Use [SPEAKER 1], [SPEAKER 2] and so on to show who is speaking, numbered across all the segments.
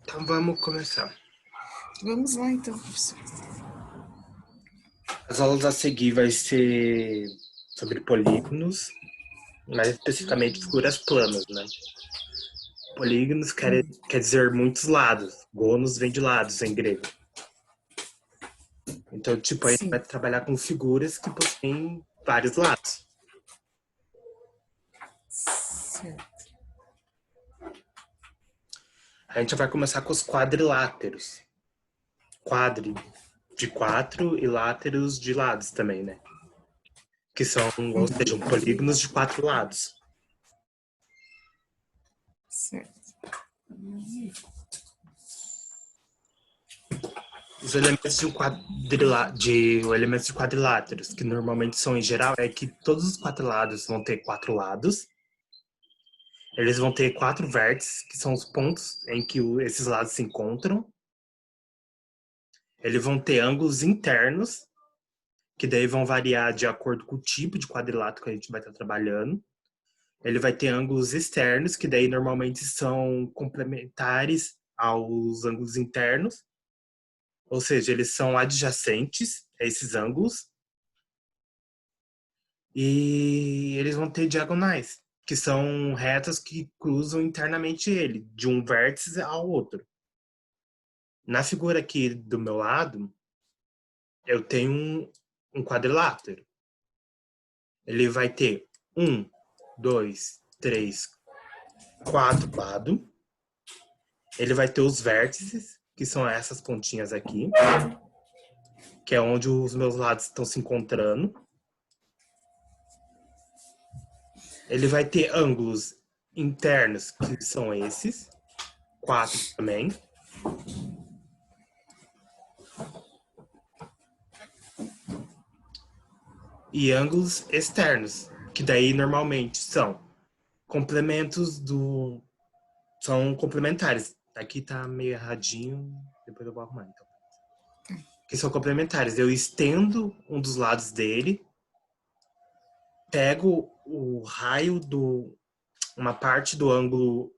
[SPEAKER 1] Então vamos começar.
[SPEAKER 2] Vamos lá então, professor.
[SPEAKER 1] As aulas a seguir vai ser sobre polígonos, mais especificamente figuras planas, né? Polígonos quer dizer muitos lados. Gonos vem de lados em grego. Então, tipo, a gente vai
[SPEAKER 2] Sim,
[SPEAKER 1] trabalhar com figuras que possuem vários lados.
[SPEAKER 2] certo.
[SPEAKER 1] A gente vai começar com os quadriláteros. Quadri de quatro e láteros de lados também, né? Que são, ou seja, polígonos de quatro lados.
[SPEAKER 2] Certo.
[SPEAKER 1] Os elementos elementos de quadriláteros, que normalmente são em geral, é que todos os quadriláteros vão ter quatro lados. Eles vão ter quatro vértices, que são os pontos em que esses lados se encontram. Eles vão ter ângulos internos, que daí vão variar de acordo com o tipo de quadrilátero que a gente vai estar trabalhando. Ele vai ter ângulos externos, que daí normalmente são complementares aos ângulos internos. Ou seja, eles são adjacentes a esses ângulos. E eles vão ter diagonais, que são retas que cruzam internamente ele, de um vértice ao outro. Na figura aqui do meu lado, eu tenho um quadrilátero. Ele vai ter um, dois, três, quatro lados. Ele vai ter os vértices, que são essas pontinhas aqui, que é onde os meus lados estão se encontrando. Ele vai ter ângulos internos, que são esses, quatro também. E ângulos externos, que daí normalmente são complementos do... São complementares. Aqui tá meio erradinho, depois eu vou arrumar então. Que são complementares. Eu estendo um dos lados dele, pego o raio uma parte do ângulo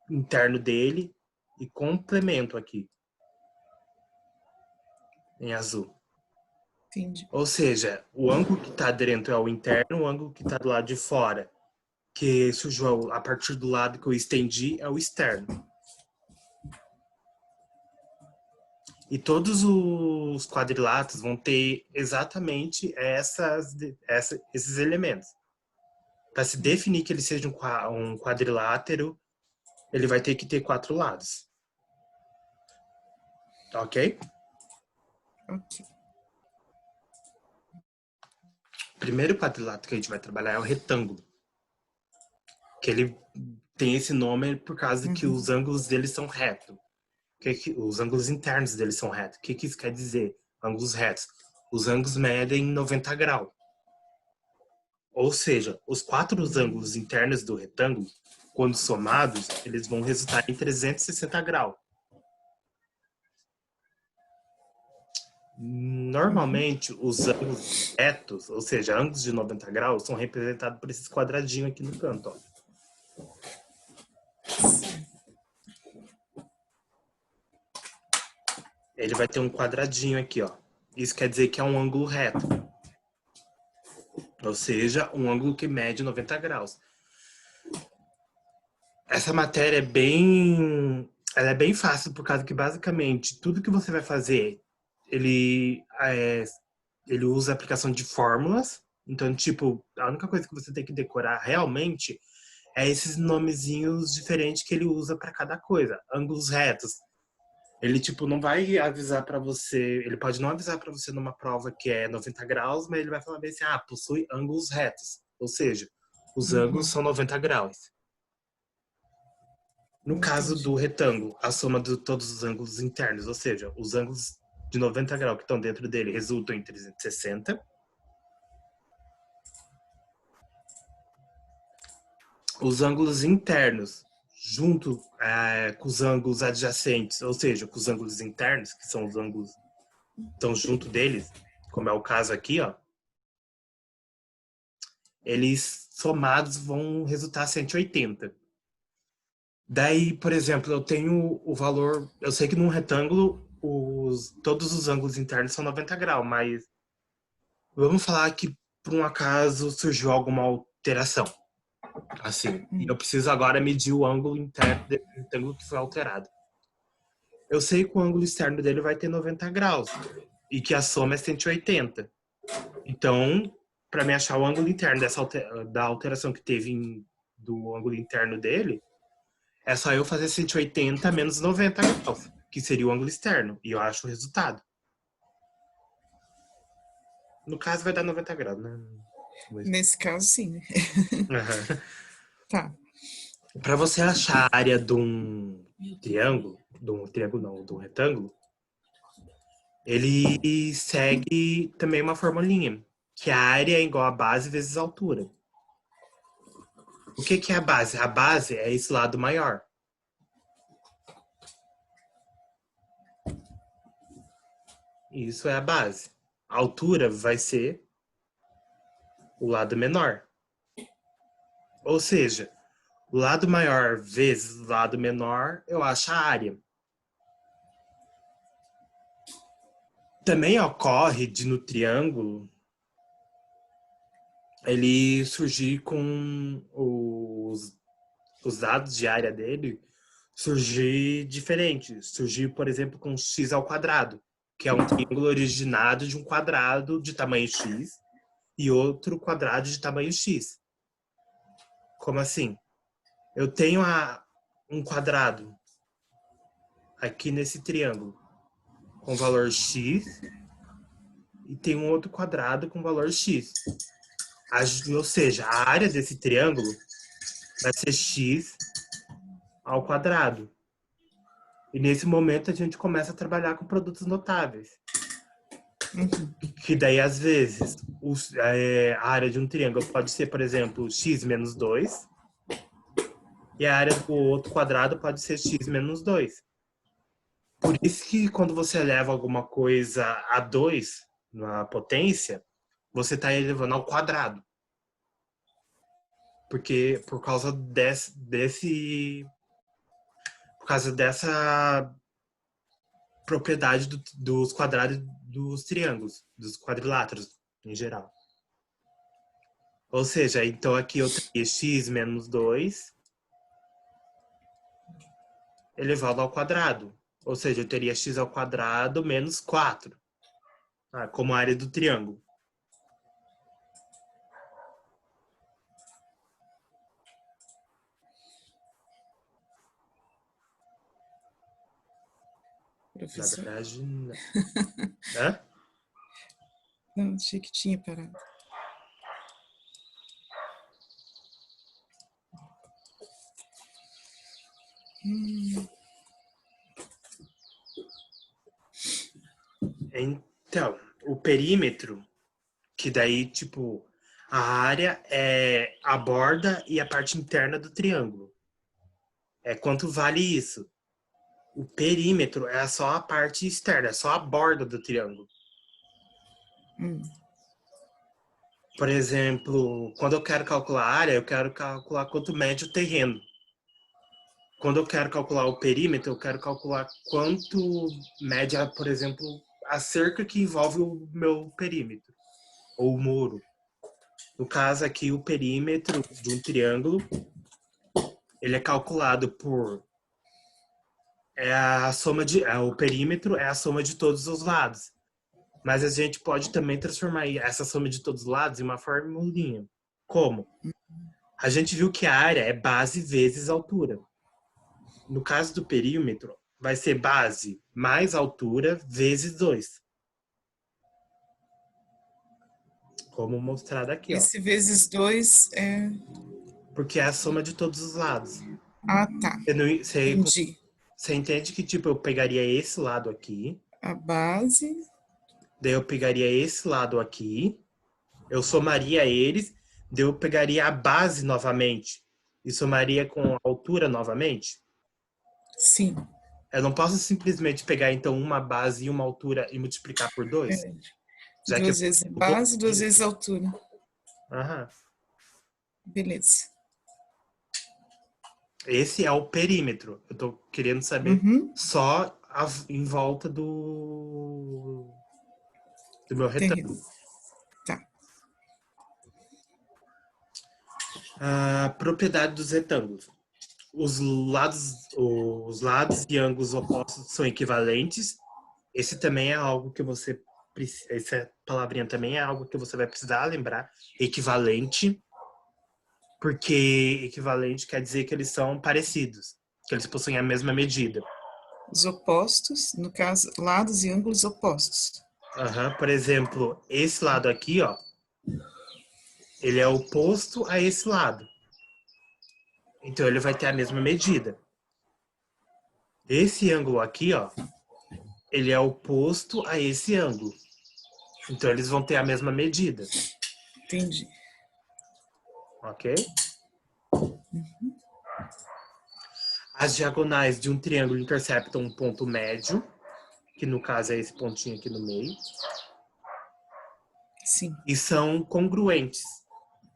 [SPEAKER 1] interno dele e complemento aqui em azul.
[SPEAKER 2] Entendi.
[SPEAKER 1] Ou seja, o ângulo que está dentro é o interno, o ângulo que está do lado de fora, que surgiu a partir do lado que eu estendi, é o externo. E todos os quadriláteros vão ter exatamente esses elementos. Para se definir que ele seja um quadrilátero, ele vai ter que ter quatro lados. Ok?
[SPEAKER 2] Ok.
[SPEAKER 1] O primeiro quadrilátero que a gente vai trabalhar é o retângulo. Que ele tem esse nome por causa que os ângulos dele são retos. Os ângulos internos dele são retos. O que isso quer dizer? Ângulos retos. Os ângulos medem 90 graus. Ou seja, os quatro ângulos internos do retângulo, quando somados, eles vão resultar em 360 graus. Normalmente, os ângulos retos, ou seja, ângulos de 90 graus, são representados por esses quadradinhos aqui no canto. Ó. Ele vai ter um quadradinho aqui, ó. Isso quer dizer que é um ângulo reto. Ou seja, um ângulo que mede 90 graus. Essa matéria ela é bem fácil por causa que basicamente tudo que você vai fazer, ele usa a aplicação de fórmulas. Então, tipo, a única coisa que você tem que decorar realmente é esses nomezinhos diferentes que ele usa para cada coisa. Ângulos retos. Ele, tipo, não vai avisar para você, ele pode não avisar para você numa prova que é 90 graus, mas ele vai falar bem assim, possui ângulos retos. Ou seja, os ângulos são 90 graus. No caso do retângulo, a soma de todos os ângulos internos, ou seja, os ângulos de 90 graus que estão dentro dele resultam em 360. Os ângulos internos, junto com os ângulos adjacentes, ou seja, com os ângulos internos, que são os ângulos que estão junto deles, como é o caso aqui, ó, eles somados vão resultar 180. Daí, por exemplo, eu tenho o valor... Eu sei que num retângulo, todos os ângulos internos são 90 graus, mas vamos falar que, por um acaso, surgiu alguma alteração. Assim, e eu preciso agora medir o ângulo interno desse retângulo que foi alterado. Eu sei que o ângulo externo dele vai ter 90 graus e que a soma é 180. Então, para me achar o ângulo interno da alteração que teve do ângulo interno dele, é só eu fazer 180 menos 90 graus, que seria o ângulo externo, e eu acho o resultado. No caso, vai dar 90 graus, né?
[SPEAKER 2] Nesse caso, sim, né?
[SPEAKER 1] Uhum.
[SPEAKER 2] Tá.
[SPEAKER 1] Para você achar a área de um triângulo não, de um retângulo, ele segue também uma formulinha, que a área é igual a base vezes a altura. O que é a base? A base é esse lado maior. Isso é a base. A altura vai ser o lado menor. Ou seja, o lado maior vezes o lado menor, eu acho a área. Também ocorre de no triângulo ele surgir com os dados de área dele surgir diferente. Surgir, por exemplo, com x ao quadrado, que é um triângulo originado de um quadrado de tamanho x e outro quadrado de tamanho x. Como assim? Eu tenho um quadrado aqui nesse triângulo com valor x e tem um outro quadrado com valor x. Ou seja, a área desse triângulo vai ser x ao quadrado. E nesse momento a gente começa a trabalhar com produtos notáveis. Que daí, às vezes, a área de um triângulo pode ser, por exemplo, x menos 2. E a área do outro quadrado pode ser x menos 2. Por isso que quando você eleva alguma coisa a 2 na potência, você está elevando ao quadrado. Porque por causa dessa propriedade dos quadrados dos triângulos, dos quadriláteros em geral. Ou seja, então aqui eu teria x menos 2 elevado ao quadrado. Ou seja, eu teria x ao quadrado menos 4, como a área do triângulo. Na
[SPEAKER 2] Professor?
[SPEAKER 1] verdade, não. Hã?
[SPEAKER 2] Não, achei que tinha parado.
[SPEAKER 1] Então, o perímetro, que daí, tipo, a área é a borda e a parte interna do triângulo. É quanto vale isso? O perímetro é só a parte externa, é só a borda do triângulo. Por exemplo, quando eu quero calcular a área, eu quero calcular quanto mede o terreno. Quando eu quero calcular o perímetro, eu quero calcular quanto mede, por exemplo, a cerca que envolve o meu perímetro, ou o muro. No caso aqui, o perímetro de um triângulo, ele é calculado por... o perímetro é a soma de todos os lados. Mas a gente pode também transformar essa soma de todos os lados em uma formulinha. Como? A gente viu que a área é base vezes altura. No caso do perímetro, vai ser base mais altura vezes 2. Como mostrado aqui, ó.
[SPEAKER 2] Esse vezes 2 é...
[SPEAKER 1] Porque é a soma de todos os lados.
[SPEAKER 2] Ah, tá. Entendi.
[SPEAKER 1] Você entende que, tipo, eu pegaria esse lado aqui,
[SPEAKER 2] A base...
[SPEAKER 1] daí eu pegaria esse lado aqui, eu somaria eles, daí eu pegaria a base novamente e somaria com a altura novamente.
[SPEAKER 2] Sim.
[SPEAKER 1] Eu não posso simplesmente pegar, então, uma base e uma altura e multiplicar por 2? Já que
[SPEAKER 2] 2 vezes a base, 2 vezes a altura.
[SPEAKER 1] Aham.
[SPEAKER 2] Beleza.
[SPEAKER 1] Esse é o perímetro. Eu tô querendo saber só em volta do meu retângulo.
[SPEAKER 2] Tá.
[SPEAKER 1] A propriedade dos retângulos. Os lados e ângulos opostos são equivalentes. Esse também é algo que você essa palavrinha também é algo que você vai precisar lembrar. Equivalente, porque equivalente quer dizer que eles são parecidos, que eles possuem a mesma medida.
[SPEAKER 2] Os opostos, no caso, lados e ângulos opostos.
[SPEAKER 1] Por exemplo, esse lado aqui, ó, ele é oposto a esse lado. Então ele vai ter a mesma medida. Esse ângulo aqui, ó, ele é oposto a esse ângulo. Então eles vão ter a mesma medida.
[SPEAKER 2] Entendi.
[SPEAKER 1] Ok? As diagonais de um triângulo interceptam um ponto médio, que no caso é esse pontinho aqui no meio.
[SPEAKER 2] Sim.
[SPEAKER 1] E são congruentes.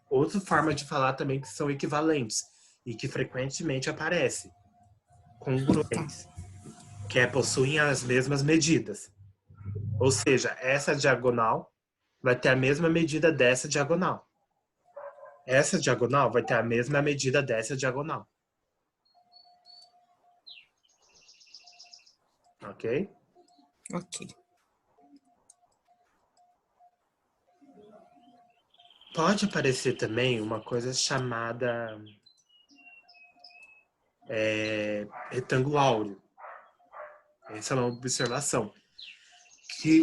[SPEAKER 1] Outra forma de falar também que são equivalentes e que frequentemente aparece. Congruentes. Que é possuem as mesmas medidas. Ou seja, essa diagonal vai ter a mesma medida dessa diagonal. Essa diagonal vai ter a mesma medida dessa diagonal. Ok?
[SPEAKER 2] Ok.
[SPEAKER 1] Pode aparecer também uma coisa chamada retângulo áureo. Essa é uma observação.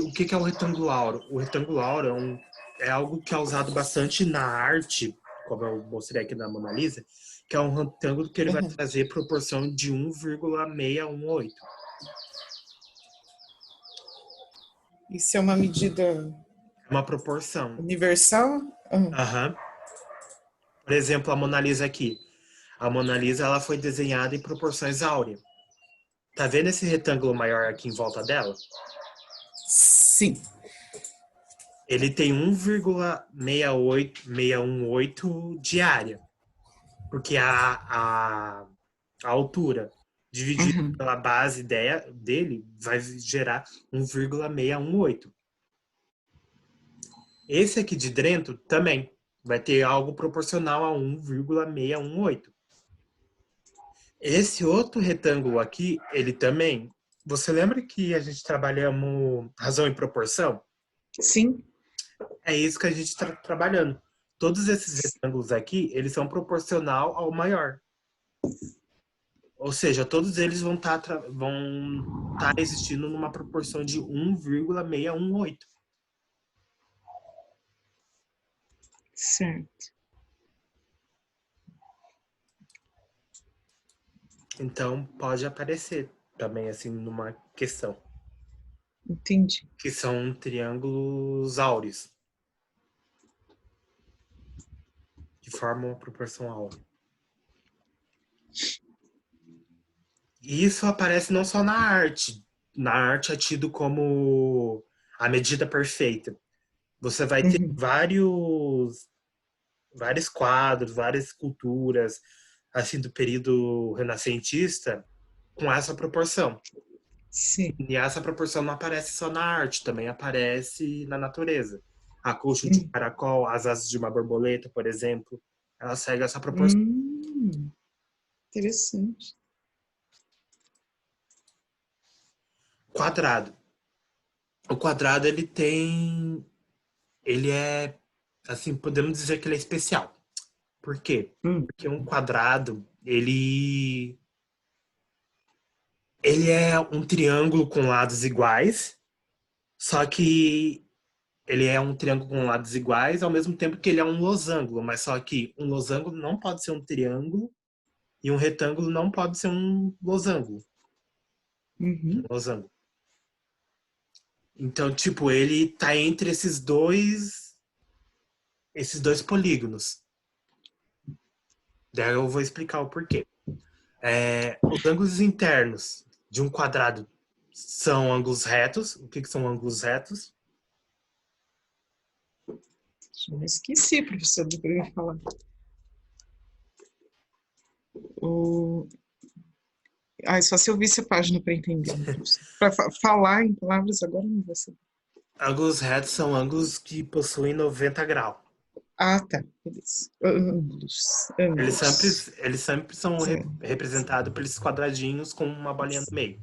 [SPEAKER 1] O que é o retângulo áureo? O retângulo áureo é algo que é usado bastante na arte, como eu mostrei aqui na Mona Lisa, que é um retângulo que ele vai trazer proporção de 1,618.
[SPEAKER 2] Isso é uma medida...
[SPEAKER 1] É uma proporção.
[SPEAKER 2] Universal?
[SPEAKER 1] Por exemplo, a Mona Lisa aqui. A Mona Lisa ela foi desenhada em proporções áureas. Tá vendo esse retângulo maior aqui em volta dela?
[SPEAKER 2] Sim.
[SPEAKER 1] Ele tem 1,618 de área. Porque a altura dividido pela base dele vai gerar 1,618. Esse aqui de dentro também vai ter algo proporcional a 1,618. Esse outro retângulo aqui, ele também... Você lembra que a gente trabalhamos razão e proporção?
[SPEAKER 2] Sim.
[SPEAKER 1] É isso que a gente está trabalhando. Todos esses retângulos aqui, eles são proporcional ao maior. Ou seja, todos eles vão estar existindo numa proporção de 1,618.
[SPEAKER 2] Certo.
[SPEAKER 1] Então, pode aparecer também, assim, numa questão.
[SPEAKER 2] Entendi.
[SPEAKER 1] Que são triângulos áureos. Que formam uma proporção áurea. E isso aparece não só na arte. Na arte é tido como a medida perfeita. Você vai ter vários quadros, várias esculturas, assim, do período renascentista, com essa proporção.
[SPEAKER 2] Sim.
[SPEAKER 1] E essa proporção não aparece só na arte, também aparece na natureza. A coxa de um caracol, as asas de uma borboleta, por exemplo, ela segue essa proporção.
[SPEAKER 2] Interessante.
[SPEAKER 1] Quadrado. O quadrado, ele é, assim, podemos dizer que ele é especial. Por quê? Porque um quadrado, ele é um triângulo com lados iguais, só que ele é um triângulo com lados iguais, ao mesmo tempo que ele é um losango, mas só que um losango não pode ser um triângulo e um retângulo não pode ser um losango. Losango. Então, tipo, ele tá entre esses dois polígonos. Daí eu vou explicar o porquê. Os ângulos internos de um quadrado são ângulos retos. O que são ângulos retos?
[SPEAKER 2] Eu esqueci, professor, do que eu ia falar. O... Só se eu visse a página para entender. Para falar em palavras agora não vou saber.
[SPEAKER 1] Ângulos retos são ângulos que possuem 90 graus.
[SPEAKER 2] Ah, tá. Beleza. Ângulos. Ângulos.
[SPEAKER 1] Eles sempre são
[SPEAKER 2] Certo.
[SPEAKER 1] representados por esses quadradinhos com uma bolinha no meio.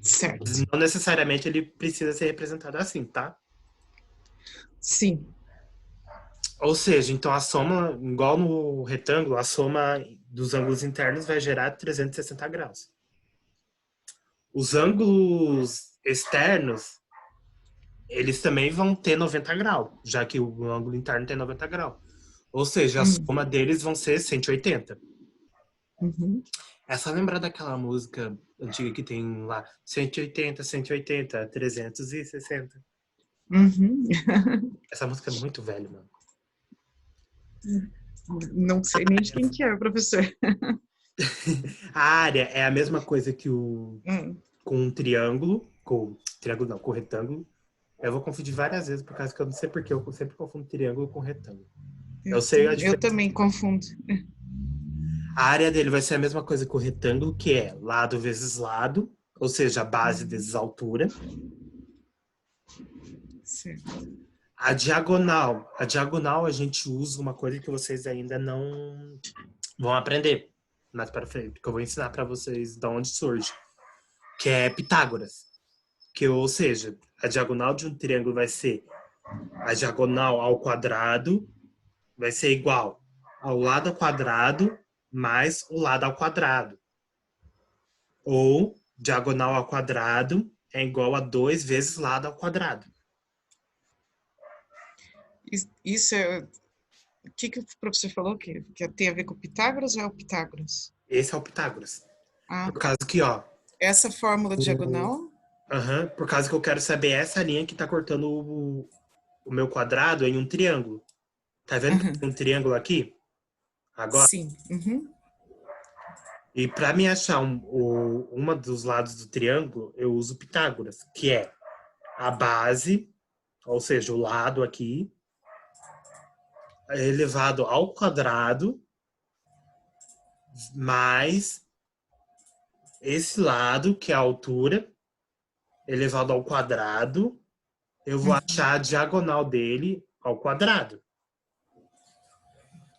[SPEAKER 2] Certo.
[SPEAKER 1] Não necessariamente ele precisa ser representado assim, tá?
[SPEAKER 2] Sim.
[SPEAKER 1] Ou seja, então a soma, igual no retângulo, a soma dos ângulos internos vai gerar 360 graus. Os ângulos externos, eles também vão ter 90 graus, já que o ângulo interno tem 90 graus. Ou seja, a soma deles vão ser 180.
[SPEAKER 2] Uhum.
[SPEAKER 1] É só lembrar daquela música antiga que tem lá 180, 180, 360.
[SPEAKER 2] Uhum.
[SPEAKER 1] Essa música é muito velha, mano.
[SPEAKER 2] Não sei nem de quem que é, professor.
[SPEAKER 1] A área é a mesma coisa que o com um triângulo, com retângulo. Eu vou confundir várias vezes, por causa que eu não sei porque eu sempre confundo triângulo com retângulo. Eu sei a
[SPEAKER 2] Eu
[SPEAKER 1] diferença.
[SPEAKER 2] também confundo.
[SPEAKER 1] A área dele vai ser a mesma coisa que o retângulo, que é lado vezes lado, ou seja, base vezes altura.
[SPEAKER 2] Certo.
[SPEAKER 1] A diagonal a gente usa uma coisa que vocês ainda não vão aprender mais para frente, que eu vou ensinar para vocês de onde surge, que é Pitágoras. Que, ou seja, a diagonal de um triângulo vai ser a diagonal ao quadrado, vai ser igual ao lado ao quadrado mais o lado ao quadrado. Ou diagonal ao quadrado é igual a 2 vezes lado ao quadrado.
[SPEAKER 2] Isso é... O que o professor falou? Que tem a ver com Pitágoras ou é o Pitágoras?
[SPEAKER 1] Esse é o Pitágoras.
[SPEAKER 2] Ah,
[SPEAKER 1] Por causa que, ó...
[SPEAKER 2] essa fórmula diagonal?
[SPEAKER 1] Por causa que eu quero saber essa linha que tá cortando o meu quadrado em um triângulo. Tá vendo que tem um triângulo aqui? Agora?
[SPEAKER 2] Sim. Uhum.
[SPEAKER 1] E para me achar uma dos lados do triângulo, eu uso Pitágoras, que é a base, ou seja, o lado aqui, elevado ao quadrado, mais esse lado, que é a altura, elevado ao quadrado, eu vou achar a diagonal dele ao quadrado.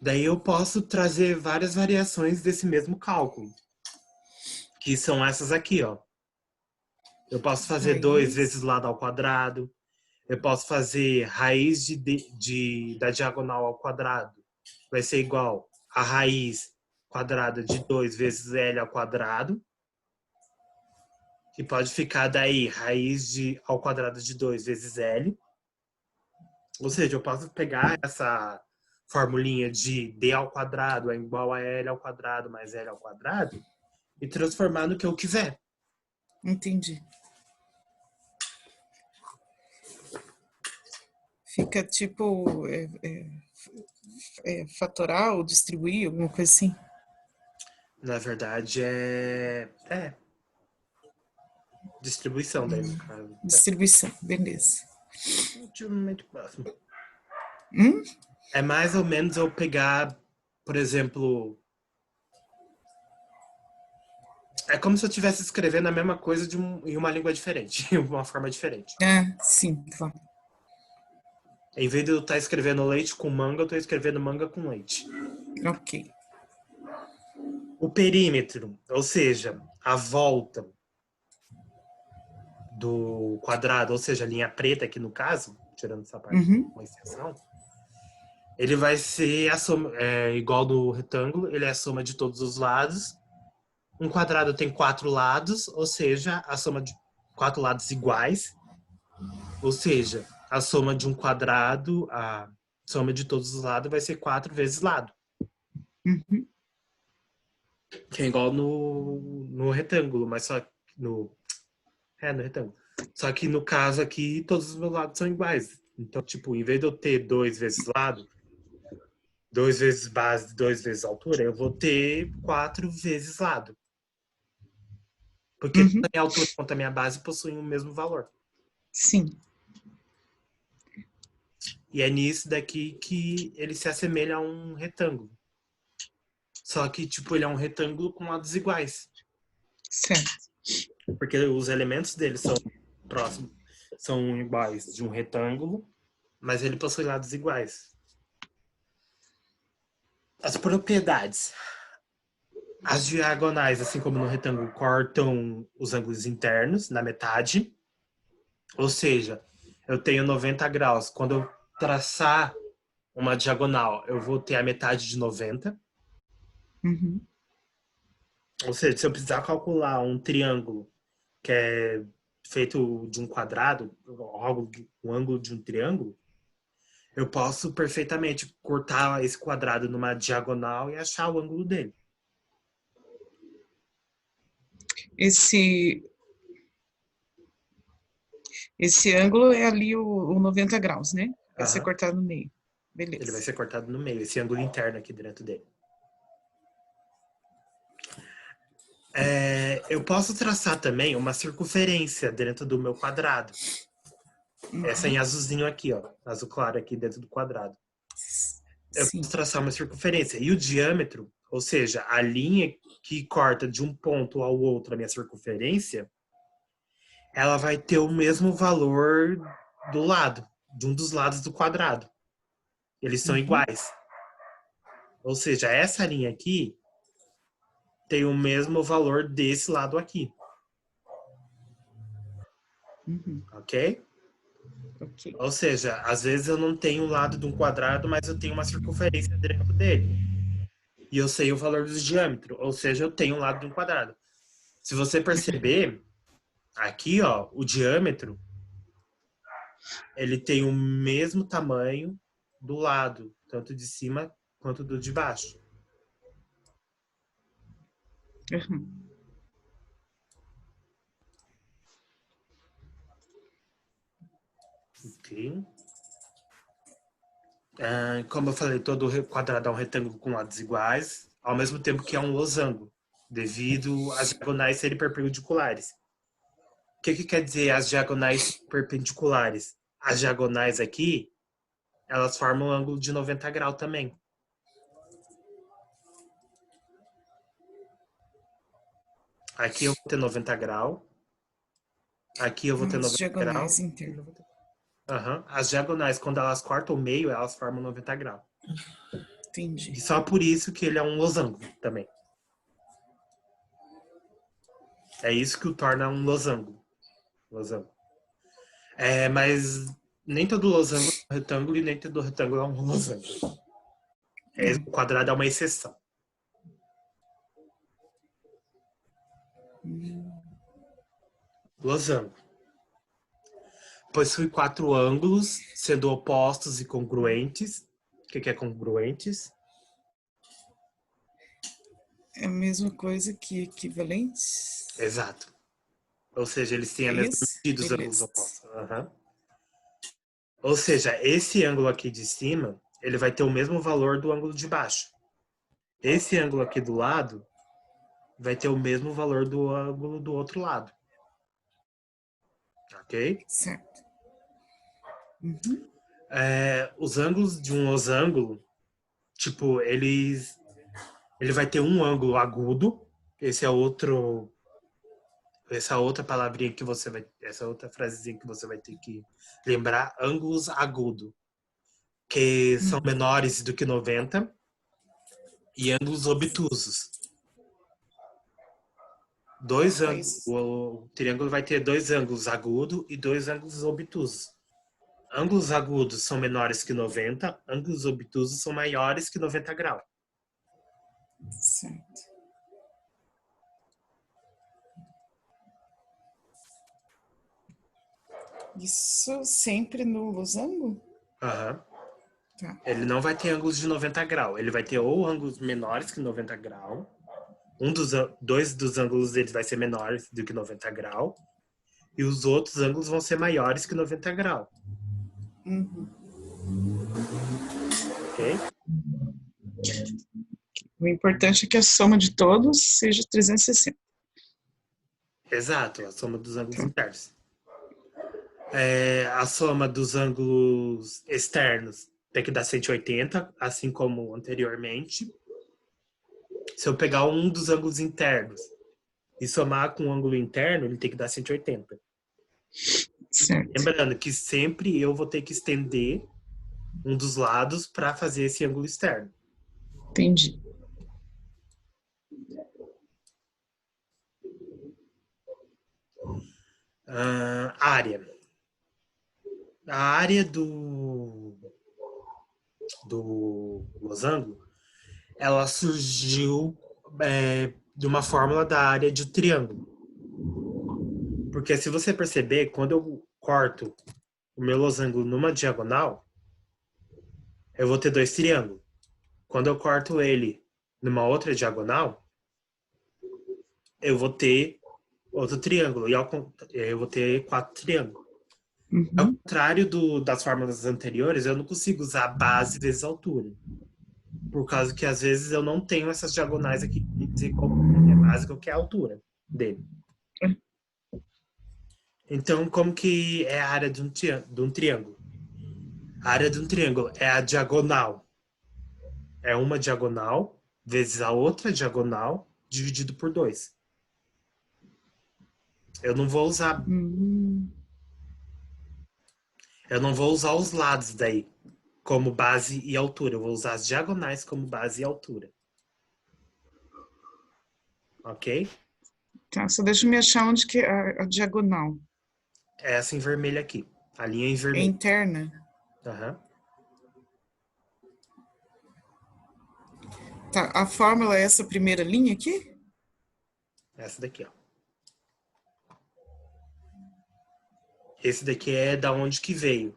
[SPEAKER 1] Daí eu posso trazer várias variações desse mesmo cálculo, que são essas aqui, ó. Eu posso fazer 2 vezes lado ao quadrado, eu posso fazer raiz da diagonal ao quadrado. Vai ser igual a raiz quadrada de 2 vezes L ao quadrado. Que pode ficar daí ao quadrado de 2 vezes L. Ou seja, eu posso pegar essa formulinha de D ao quadrado é igual a L ao quadrado mais L ao quadrado e transformar no que eu quiser.
[SPEAKER 2] Entendi. Fica tipo fatorar ou distribuir, alguma coisa assim?
[SPEAKER 1] Na verdade, é distribuição daí, no caso.
[SPEAKER 2] Distribuição, beleza.
[SPEAKER 1] Ultimamente próximo.
[SPEAKER 2] Hum?
[SPEAKER 1] É mais ou menos eu pegar, por exemplo... É como se eu estivesse escrevendo a mesma coisa em uma língua diferente, de uma forma diferente.
[SPEAKER 2] Ah, sim, claro.
[SPEAKER 1] Em vez de eu estar escrevendo leite com manga, eu estou escrevendo manga com leite.
[SPEAKER 2] Ok.
[SPEAKER 1] O perímetro, ou seja, a volta do quadrado, ou seja, a linha preta aqui no caso, tirando essa parte com extensão, ele vai ser a soma, igual do retângulo, ele é a soma de todos os lados. Um quadrado tem 4 lados, ou seja, a soma de 4 lados iguais. Ou seja, a soma de um quadrado, a soma de todos os lados vai ser 4 vezes lado. Que é igual no retângulo, mas só no retângulo. Só que no caso aqui, todos os meus lados são iguais. Então, tipo, em vez de eu ter 2 vezes lado, 2 vezes base, 2 vezes altura, eu vou ter 4 vezes lado. Porque tanto a minha altura quanto a minha base possuem o mesmo valor.
[SPEAKER 2] Sim.
[SPEAKER 1] E é nisso daqui que ele se assemelha a um retângulo. Só que, tipo, ele é um retângulo com lados iguais.
[SPEAKER 2] Certo.
[SPEAKER 1] Porque os elementos dele são próximos, são iguais de um retângulo, mas ele possui lados iguais. As propriedades. As diagonais, assim como no retângulo, cortam os ângulos internos na metade. Ou seja, eu tenho 90 graus. Quando eu traçar uma diagonal, eu vou ter a metade de 90.
[SPEAKER 2] Uhum.
[SPEAKER 1] Ou seja, se eu precisar calcular um triângulo que é feito de um quadrado, um ângulo de um triângulo, eu posso perfeitamente cortar esse quadrado numa diagonal e achar o ângulo dele.
[SPEAKER 2] Esse ângulo é ali o 90 graus, né? Vai ser
[SPEAKER 1] Aham.
[SPEAKER 2] cortado no meio.
[SPEAKER 1] Ele vai
[SPEAKER 2] Beleza.
[SPEAKER 1] ser cortado no meio, esse ângulo interno aqui dentro dele. Eu posso traçar também uma circunferência dentro do meu quadrado. Essa em azulzinho aqui, ó. Azul claro aqui dentro do quadrado. Eu posso
[SPEAKER 2] Sim.
[SPEAKER 1] traçar uma circunferência. E o diâmetro, ou seja, a linha que corta de um ponto ao outro a minha circunferência, ela vai ter o mesmo valor do lado, de um dos lados do quadrado. Eles são
[SPEAKER 2] Uhum.
[SPEAKER 1] iguais. Ou seja, essa linha aqui tem o mesmo valor desse lado aqui.
[SPEAKER 2] Uhum.
[SPEAKER 1] Ok?
[SPEAKER 2] Ok.
[SPEAKER 1] Ou seja, às vezes eu não tenho o lado de um quadrado, mas eu tenho uma circunferência dentro dele. E eu sei o valor do diâmetro, ou seja, eu tenho o lado de um quadrado. Se você perceber, aqui, ó, o diâmetro, ele tem o mesmo tamanho do lado, tanto de cima quanto do de baixo.
[SPEAKER 2] Uhum.
[SPEAKER 1] Ok? Como eu falei, todo quadrado é um retângulo com lados iguais, ao mesmo tempo que é um losango, devido às diagonais serem perpendiculares. O que quer dizer as diagonais perpendiculares? As diagonais aqui, elas formam um ângulo de 90 graus também. Aqui eu vou ter 90 graus. Aqui eu vou ter
[SPEAKER 2] As
[SPEAKER 1] 90 graus.
[SPEAKER 2] diagonais internas.
[SPEAKER 1] Uhum. As diagonais, quando elas cortam o meio, elas formam 90 graus.
[SPEAKER 2] Entendi.
[SPEAKER 1] E só por isso que ele é um losango também. É isso que o torna um losango. Losango. Mas nem todo losango é um retângulo e nem todo retângulo é um losango. O quadrado é uma exceção. Losango. Possui 4 ângulos, sendo opostos e congruentes. O que é congruentes?
[SPEAKER 2] É a mesma coisa que equivalentes?
[SPEAKER 1] Exato. Ou seja, eles têm a
[SPEAKER 2] É
[SPEAKER 1] mesma
[SPEAKER 2] isso?
[SPEAKER 1] medida dos ângulos
[SPEAKER 2] Beleza.
[SPEAKER 1] opostos. Uhum. Ou seja, esse ângulo aqui de cima, ele vai ter o mesmo valor do ângulo de baixo. Esse ângulo aqui do lado vai ter o mesmo valor do ângulo do outro lado. Ok?
[SPEAKER 2] Certo. Uhum.
[SPEAKER 1] Os ângulos de um losango, tipo, ele vai ter um ângulo agudo. Esse é outro, essa outra palavrinha que você vai, essa outra frasezinha que você vai ter que lembrar, ângulos agudo, que são menores do que 90 e ângulos obtusos.
[SPEAKER 2] Quais?
[SPEAKER 1] O triângulo vai ter dois ângulos agudos e dois ângulos obtusos. Ângulos agudos são menores que 90, ângulos obtusos são maiores que 90 graus.
[SPEAKER 2] Certo. Isso sempre no losango?
[SPEAKER 1] Uhum.
[SPEAKER 2] Tá.
[SPEAKER 1] Ele não vai ter ângulos de 90 graus. Ele vai ter ou ângulos menores que 90 graus. Dois dos ângulos deles vai ser menores do que 90 graus. E os outros ângulos vão ser maiores que 90 graus.
[SPEAKER 2] Uhum.
[SPEAKER 1] Ok?
[SPEAKER 2] O importante é que a soma de todos seja 360.
[SPEAKER 1] Exato, a soma dos ângulos
[SPEAKER 2] Tá.
[SPEAKER 1] internos. A soma dos ângulos externos tem que dar 180, assim como anteriormente. Se eu pegar um dos ângulos internos e somar com o ângulo interno, ele tem que dar 180.
[SPEAKER 2] Certo.
[SPEAKER 1] Lembrando que sempre eu vou ter que estender um dos lados para fazer esse ângulo externo.
[SPEAKER 2] Entendi.
[SPEAKER 1] Área. A área do losango, ela surgiu de uma fórmula da área de triângulo. Porque se você perceber, quando eu corto o meu losango numa diagonal, eu vou ter dois triângulos. Quando eu corto ele numa outra diagonal, eu vou ter outro triângulo. E eu vou ter 4 triângulos. Ao
[SPEAKER 2] Uhum.
[SPEAKER 1] contrário das fórmulas anteriores, eu não consigo usar base vezes altura. Por causa que às vezes eu não tenho essas diagonais aqui de dizer qual é a base, qual que é a altura dele. Então, como que é a área de um triângulo? A área de um triângulo é a diagonal. É uma diagonal vezes a outra diagonal dividido por 2. Eu não vou usar,
[SPEAKER 2] Hum.
[SPEAKER 1] eu não vou usar os lados daí como base e altura. Eu vou usar as diagonais como base e altura. Ok?
[SPEAKER 2] Tá, só deixa eu me achar onde que é a diagonal.
[SPEAKER 1] É essa em vermelho aqui. A linha em
[SPEAKER 2] É
[SPEAKER 1] vermelho.
[SPEAKER 2] interna?
[SPEAKER 1] Uhum.
[SPEAKER 2] Tá, a fórmula é essa primeira linha aqui?
[SPEAKER 1] Essa daqui, ó. Esse daqui é da onde que veio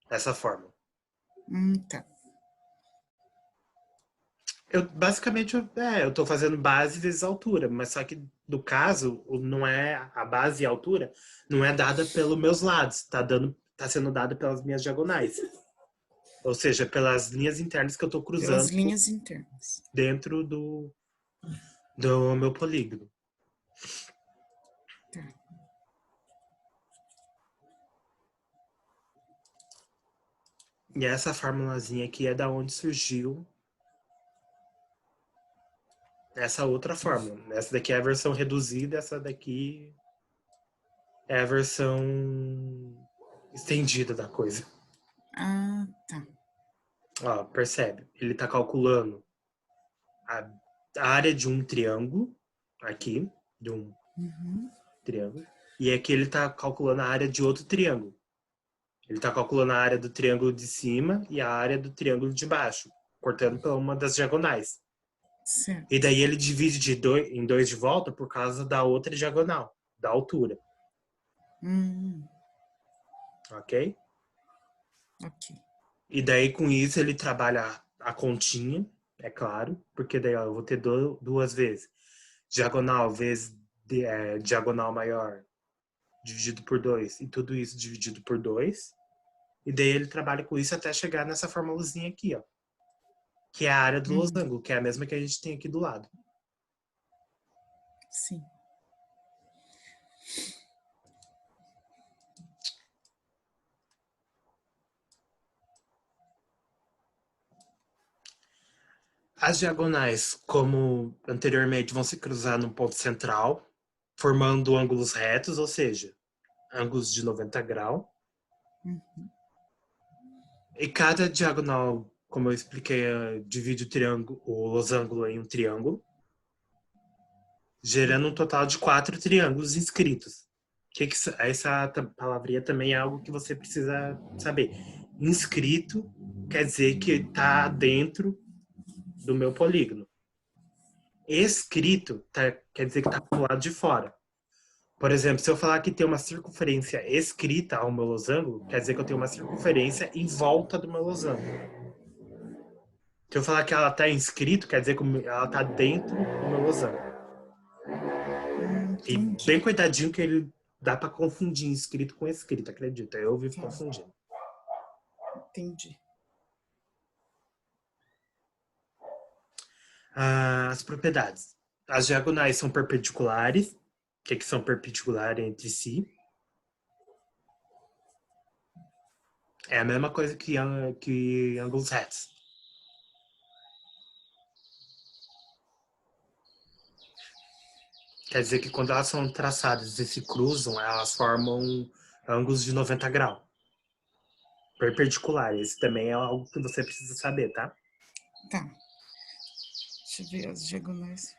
[SPEAKER 1] essa fórmula.
[SPEAKER 2] Tá.
[SPEAKER 1] Basicamente, eu tô fazendo base vezes altura, mas só que no caso, não é a base e a altura, não é dada pelos meus lados, tá sendo dada pelas minhas diagonais. Ou seja, pelas linhas internas que eu tô
[SPEAKER 2] Pelas
[SPEAKER 1] cruzando
[SPEAKER 2] linhas internas.
[SPEAKER 1] dentro do meu polígono.
[SPEAKER 2] Tá.
[SPEAKER 1] E essa formulazinha aqui é da onde surgiu essa outra fórmula. Essa daqui é a versão reduzida, essa daqui é a versão estendida da coisa.
[SPEAKER 2] Ah, tá.
[SPEAKER 1] Ó, percebe? Ele está calculando a, a área de um triângulo, aqui, de um
[SPEAKER 2] Uhum.
[SPEAKER 1] triângulo, e aqui ele está calculando a área de outro triângulo. Ele está calculando a área do triângulo de cima e a área do triângulo de baixo, cortando pela uma das diagonais. E
[SPEAKER 2] Certo.
[SPEAKER 1] daí ele divide em dois de volta por causa da outra diagonal, da altura,
[SPEAKER 2] Hum,
[SPEAKER 1] ok?
[SPEAKER 2] ok.
[SPEAKER 1] E daí com isso ele trabalha a continha, é claro, porque daí ó, eu vou ter duas vezes. Diagonal vezes diagonal maior dividido por 2 e tudo isso dividido por 2. E daí ele trabalha com isso até chegar nessa formulazinha aqui, ó. Que é a área do
[SPEAKER 2] Uhum.
[SPEAKER 1] losango, que é a mesma que a gente tem aqui do lado.
[SPEAKER 2] Sim.
[SPEAKER 1] As diagonais, como anteriormente, vão se cruzar no ponto central, formando ângulos retos, ou seja, ângulos de 90 graus.
[SPEAKER 2] Uhum.
[SPEAKER 1] E cada diagonal, como eu expliquei, divide o losango em um triângulo, gerando um total de 4 triângulos inscritos. Essa palavrinha também é algo que você precisa saber. Inscrito quer dizer que está dentro do meu polígono. Escrito quer dizer que está do lado de fora. Por exemplo, se eu falar que tem uma circunferência escrita ao meu losango, quer dizer que eu tenho uma circunferência em volta do meu losango. Se eu falar que ela está inscrito, quer dizer que ela está dentro do meu losango. E bem
[SPEAKER 2] Entendi.
[SPEAKER 1] cuidadinho que ele dá para confundir inscrito com escrito, acredita? Eu vivo
[SPEAKER 2] Tá.
[SPEAKER 1] confundindo.
[SPEAKER 2] Entendi.
[SPEAKER 1] As propriedades. As diagonais são perpendiculares. O que são perpendiculares entre si? É a mesma coisa que ângulos retos. Quer dizer que quando elas são traçadas e se cruzam, elas formam ângulos de 90 graus. Perpendiculares. Esse também é algo que você precisa saber, tá?
[SPEAKER 2] Tá. Deixa eu ver as diagonais.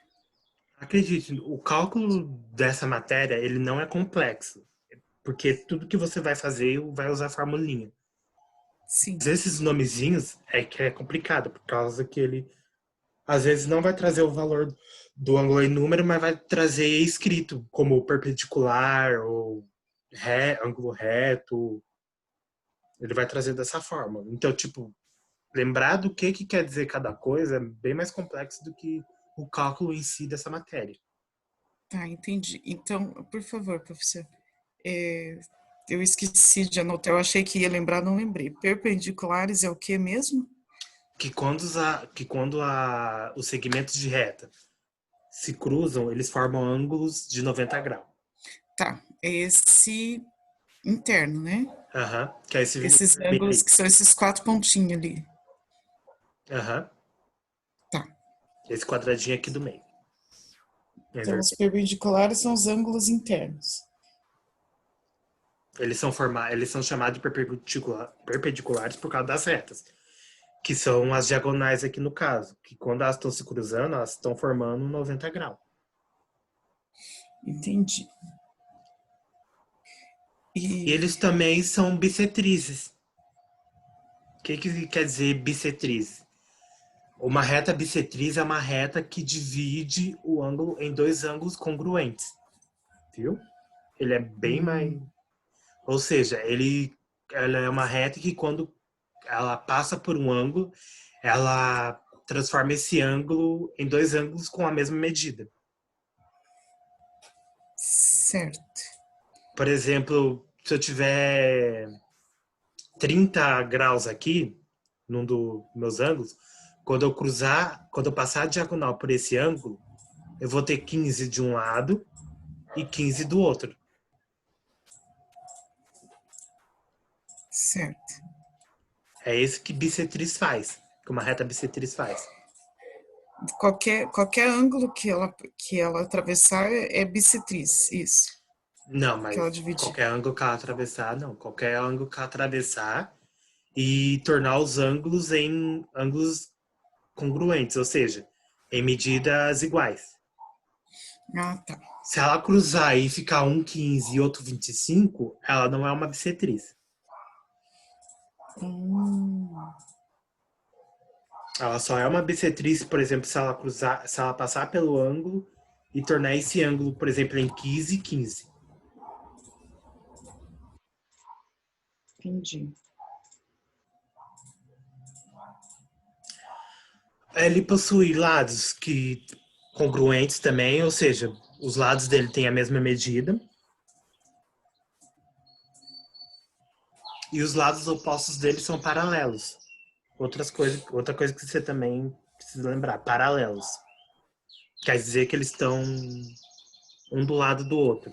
[SPEAKER 1] Acredite, o cálculo dessa matéria, ele não é complexo. Porque tudo que você vai fazer vai usar formulinha.
[SPEAKER 2] Sim.
[SPEAKER 1] Mas esses nomezinhos é que é complicado, por causa que ele às vezes não vai trazer o valor do ângulo em número, mas vai trazer escrito, como perpendicular ou ângulo reto. Ele vai trazer dessa forma. Então, tipo, lembrar do que quer dizer cada coisa é bem mais complexo do que o cálculo em si dessa matéria.
[SPEAKER 2] Tá, entendi. Então, por favor, professor, é, eu esqueci de anotar, eu achei que ia lembrar, não lembrei. Perpendiculares é o que mesmo?
[SPEAKER 1] Que quando os segmentos de reta se cruzam, eles formam ângulos de 90 graus.
[SPEAKER 2] Tá, é esse interno, né?
[SPEAKER 1] Aham, que é esse
[SPEAKER 2] Esses
[SPEAKER 1] vermelho
[SPEAKER 2] ângulos
[SPEAKER 1] aí.
[SPEAKER 2] que são esses 4 pontinhos ali.
[SPEAKER 1] Aham,
[SPEAKER 2] Tá.
[SPEAKER 1] esse quadradinho aqui do meio. É
[SPEAKER 2] Então, os
[SPEAKER 1] vermelho.
[SPEAKER 2] perpendiculares são os ângulos internos.
[SPEAKER 1] Eles são chamados de perpendiculares por causa das retas, que são as diagonais aqui no caso, que quando elas estão se cruzando, elas estão formando 90 graus.
[SPEAKER 2] Entendi.
[SPEAKER 1] E
[SPEAKER 2] E
[SPEAKER 1] eles também são bissetrizes. O que quer dizer bissetriz? Uma reta bissetriz é uma reta que divide o ângulo em dois ângulos congruentes, viu? Ele é bem mais... Ou seja, ela é uma reta que quando ela passa por um ângulo, ela transforma esse ângulo em dois ângulos com a mesma medida.
[SPEAKER 2] certo.
[SPEAKER 1] Por exemplo, se eu tiver 30 graus aqui, num dos meus ângulos, quando eu passar a diagonal por esse ângulo, eu vou ter 15 de um lado e 15 do outro.
[SPEAKER 2] Certo.
[SPEAKER 1] É esse que bissetriz faz, que uma reta bissetriz faz.
[SPEAKER 2] Qualquer ângulo que ela atravessar é bissetriz, isso.
[SPEAKER 1] Não,
[SPEAKER 2] Que ela
[SPEAKER 1] mas
[SPEAKER 2] dividir.
[SPEAKER 1] qualquer ângulo que ela atravessar, não. Qualquer ângulo que ela atravessar e tornar os ângulos em ângulos congruentes, ou seja, em medidas iguais.
[SPEAKER 2] Ah, tá.
[SPEAKER 1] Se ela cruzar e ficar um 15 e outro 25, ela não é uma bissetriz.
[SPEAKER 2] Hum,
[SPEAKER 1] Ela só é uma bissetriz, por exemplo, se ela passar pelo ângulo e tornar esse ângulo, por exemplo, em 15, 15.
[SPEAKER 2] entendi.
[SPEAKER 1] Ele possui lados que congruentes também, ou seja, os lados dele têm a mesma medida. E os lados opostos dele são paralelos. Outra coisa que você também precisa lembrar, paralelos. Quer dizer que eles estão um do lado do outro.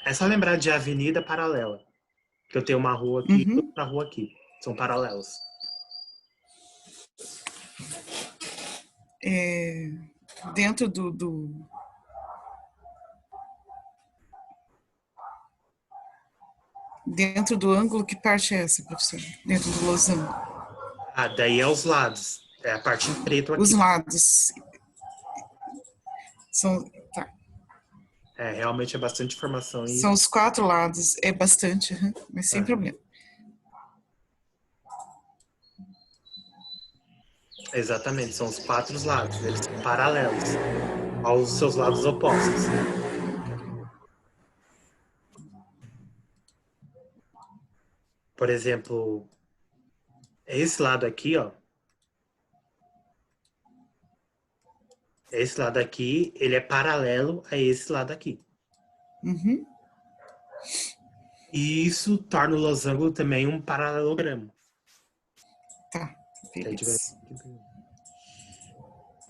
[SPEAKER 1] É só lembrar de avenida paralela. Que eu tenho uma rua aqui e
[SPEAKER 2] Uhum.
[SPEAKER 1] outra rua aqui. São paralelos.
[SPEAKER 2] É, dentro dentro do ângulo, que parte é essa, professor? Dentro do losango.
[SPEAKER 1] Ah, daí é os lados. É a parte em preto
[SPEAKER 2] Os
[SPEAKER 1] aqui.
[SPEAKER 2] lados são, tá,
[SPEAKER 1] É, realmente é bastante informação e...
[SPEAKER 2] são os 4 lados, é bastante, uhum, mas sem
[SPEAKER 1] Aham.
[SPEAKER 2] problema.
[SPEAKER 1] Exatamente, são os quatro lados. Eles são paralelos aos seus lados opostos. Por exemplo, esse lado aqui, ó. Esse lado aqui, ele é paralelo a esse lado aqui.
[SPEAKER 2] Uhum,
[SPEAKER 1] E isso torna o losango também um paralelogramo.
[SPEAKER 2] tá,
[SPEAKER 1] Que a gente vai...
[SPEAKER 2] beleza.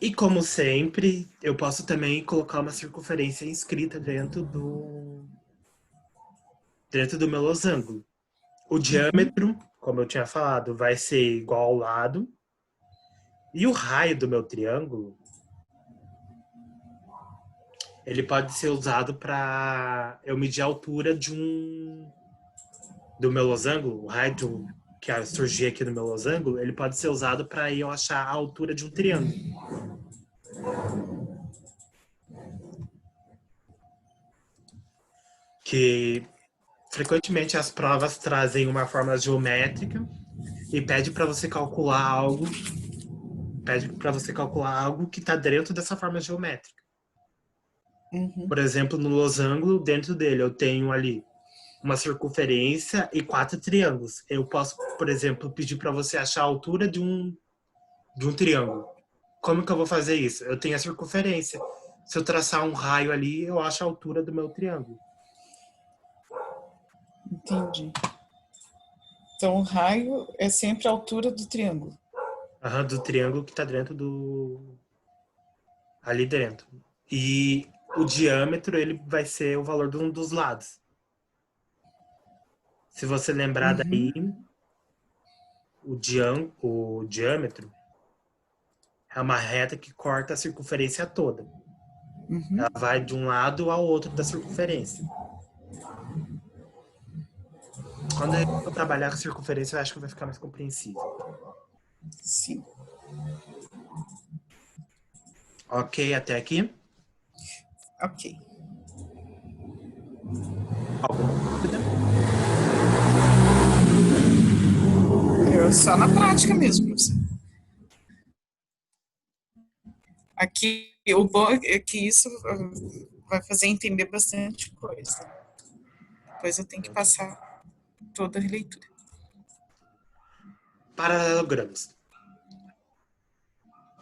[SPEAKER 1] E como sempre, eu posso também colocar uma circunferência inscrita dentro do meu losango. O
[SPEAKER 2] Uhum,
[SPEAKER 1] diâmetro, como eu tinha falado, vai ser igual ao lado. E o raio do meu triângulo Ele pode ser usado para eu medir a altura do meu losango, o raio que surgir aqui no meu losango, ele pode ser usado para eu achar a altura de um triângulo. Que frequentemente as provas trazem uma fórmula geométrica e pede para você calcular algo que está dentro dessa fórmula geométrica.
[SPEAKER 2] Uhum.
[SPEAKER 1] Por exemplo, no losango, dentro dele eu tenho ali uma circunferência e 4 triângulos. Eu posso, por exemplo, pedir para você achar a altura de um triângulo. Como que eu vou fazer isso? Eu tenho a circunferência. Se eu traçar um raio ali, eu acho a altura do meu triângulo.
[SPEAKER 2] Entendi. Então, o raio é sempre a altura do triângulo.
[SPEAKER 1] Aham, do triângulo que está dentro ali dentro. E o diâmetro, ele vai ser o valor de um dos lados. Se você lembrar daí,
[SPEAKER 2] Uhum.
[SPEAKER 1] o diâmetro é uma reta que corta a circunferência toda.
[SPEAKER 2] Uhum.
[SPEAKER 1] Ela vai de um lado ao outro da circunferência. Quando eu for trabalhar com circunferência, eu acho que vai ficar mais compreensível.
[SPEAKER 2] Sim.
[SPEAKER 1] Ok, até aqui?
[SPEAKER 2] Ok.
[SPEAKER 1] Alguma dúvida?
[SPEAKER 2] Só na prática mesmo, professor. Aqui, o bom é que isso vai fazer entender bastante coisa. Depois eu tenho que passar toda a releitura.
[SPEAKER 1] Paralelogramos.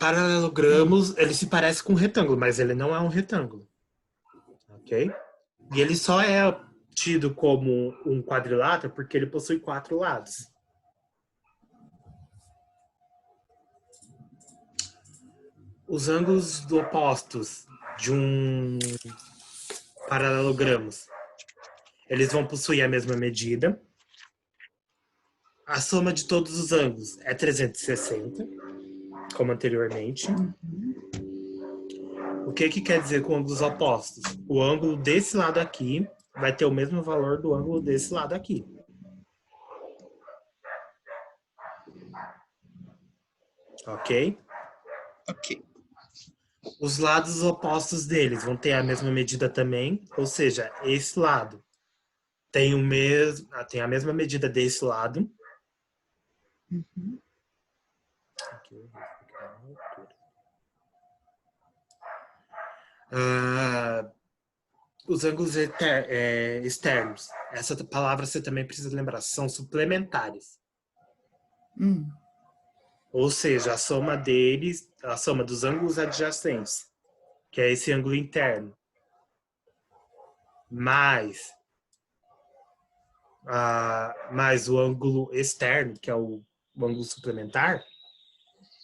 [SPEAKER 1] Paralelogramos, ele se parece com um retângulo, mas ele não é um retângulo. Ok? E ele só é tido como um quadrilátero porque ele possui 4 lados. Os ângulos opostos de um paralelogramos, eles vão possuir a mesma medida. A soma de todos os ângulos é 360, como anteriormente. O que quer dizer com ângulos opostos? O ângulo desse lado aqui vai ter o mesmo valor do ângulo desse lado aqui. Ok?
[SPEAKER 2] Ok.
[SPEAKER 1] Os lados opostos deles vão ter a mesma medida também, ou seja, esse lado tem tem a mesma medida desse lado.
[SPEAKER 2] Uhum.
[SPEAKER 1] Os ângulos externos, essa palavra você também precisa lembrar, são suplementares.
[SPEAKER 2] Hum.
[SPEAKER 1] Ou seja, a soma deles, a soma dos ângulos adjacentes, que é esse ângulo interno, mais mais o ângulo externo, que é o ângulo suplementar,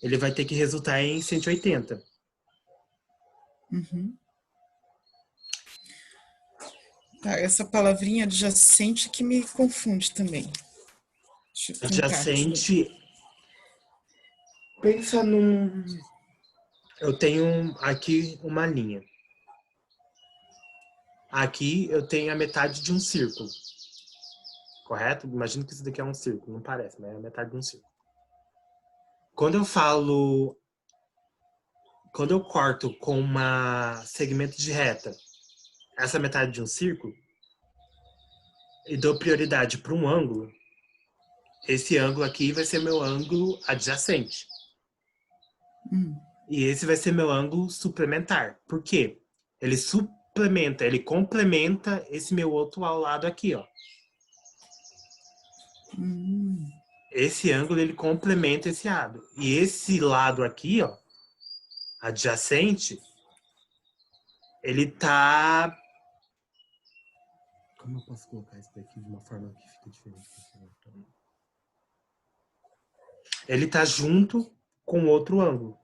[SPEAKER 1] ele vai ter que resultar em 180.
[SPEAKER 2] Uhum. Tá, essa palavrinha adjacente que me confunde também. Deixa eu tentar aqui.
[SPEAKER 1] Adjacente, pensa num... Eu tenho aqui uma linha. Aqui eu tenho a metade de um círculo. Correto? Imagino que isso daqui é um círculo, não parece, mas é a metade de um círculo. Quando eu falo... Quando eu corto com uma segmento de reta essa metade de um círculo e dou prioridade para um ângulo, esse ângulo aqui vai ser meu ângulo adjacente. E esse vai ser meu ângulo suplementar. Por quê? Ele complementa esse meu outro ao lado aqui, ó. Esse ângulo, ele complementa esse lado. E esse lado aqui, ó, adjacente, ele tá... Como eu posso colocar isso daqui de uma forma que fica diferente? Ele tá junto com outro ângulo.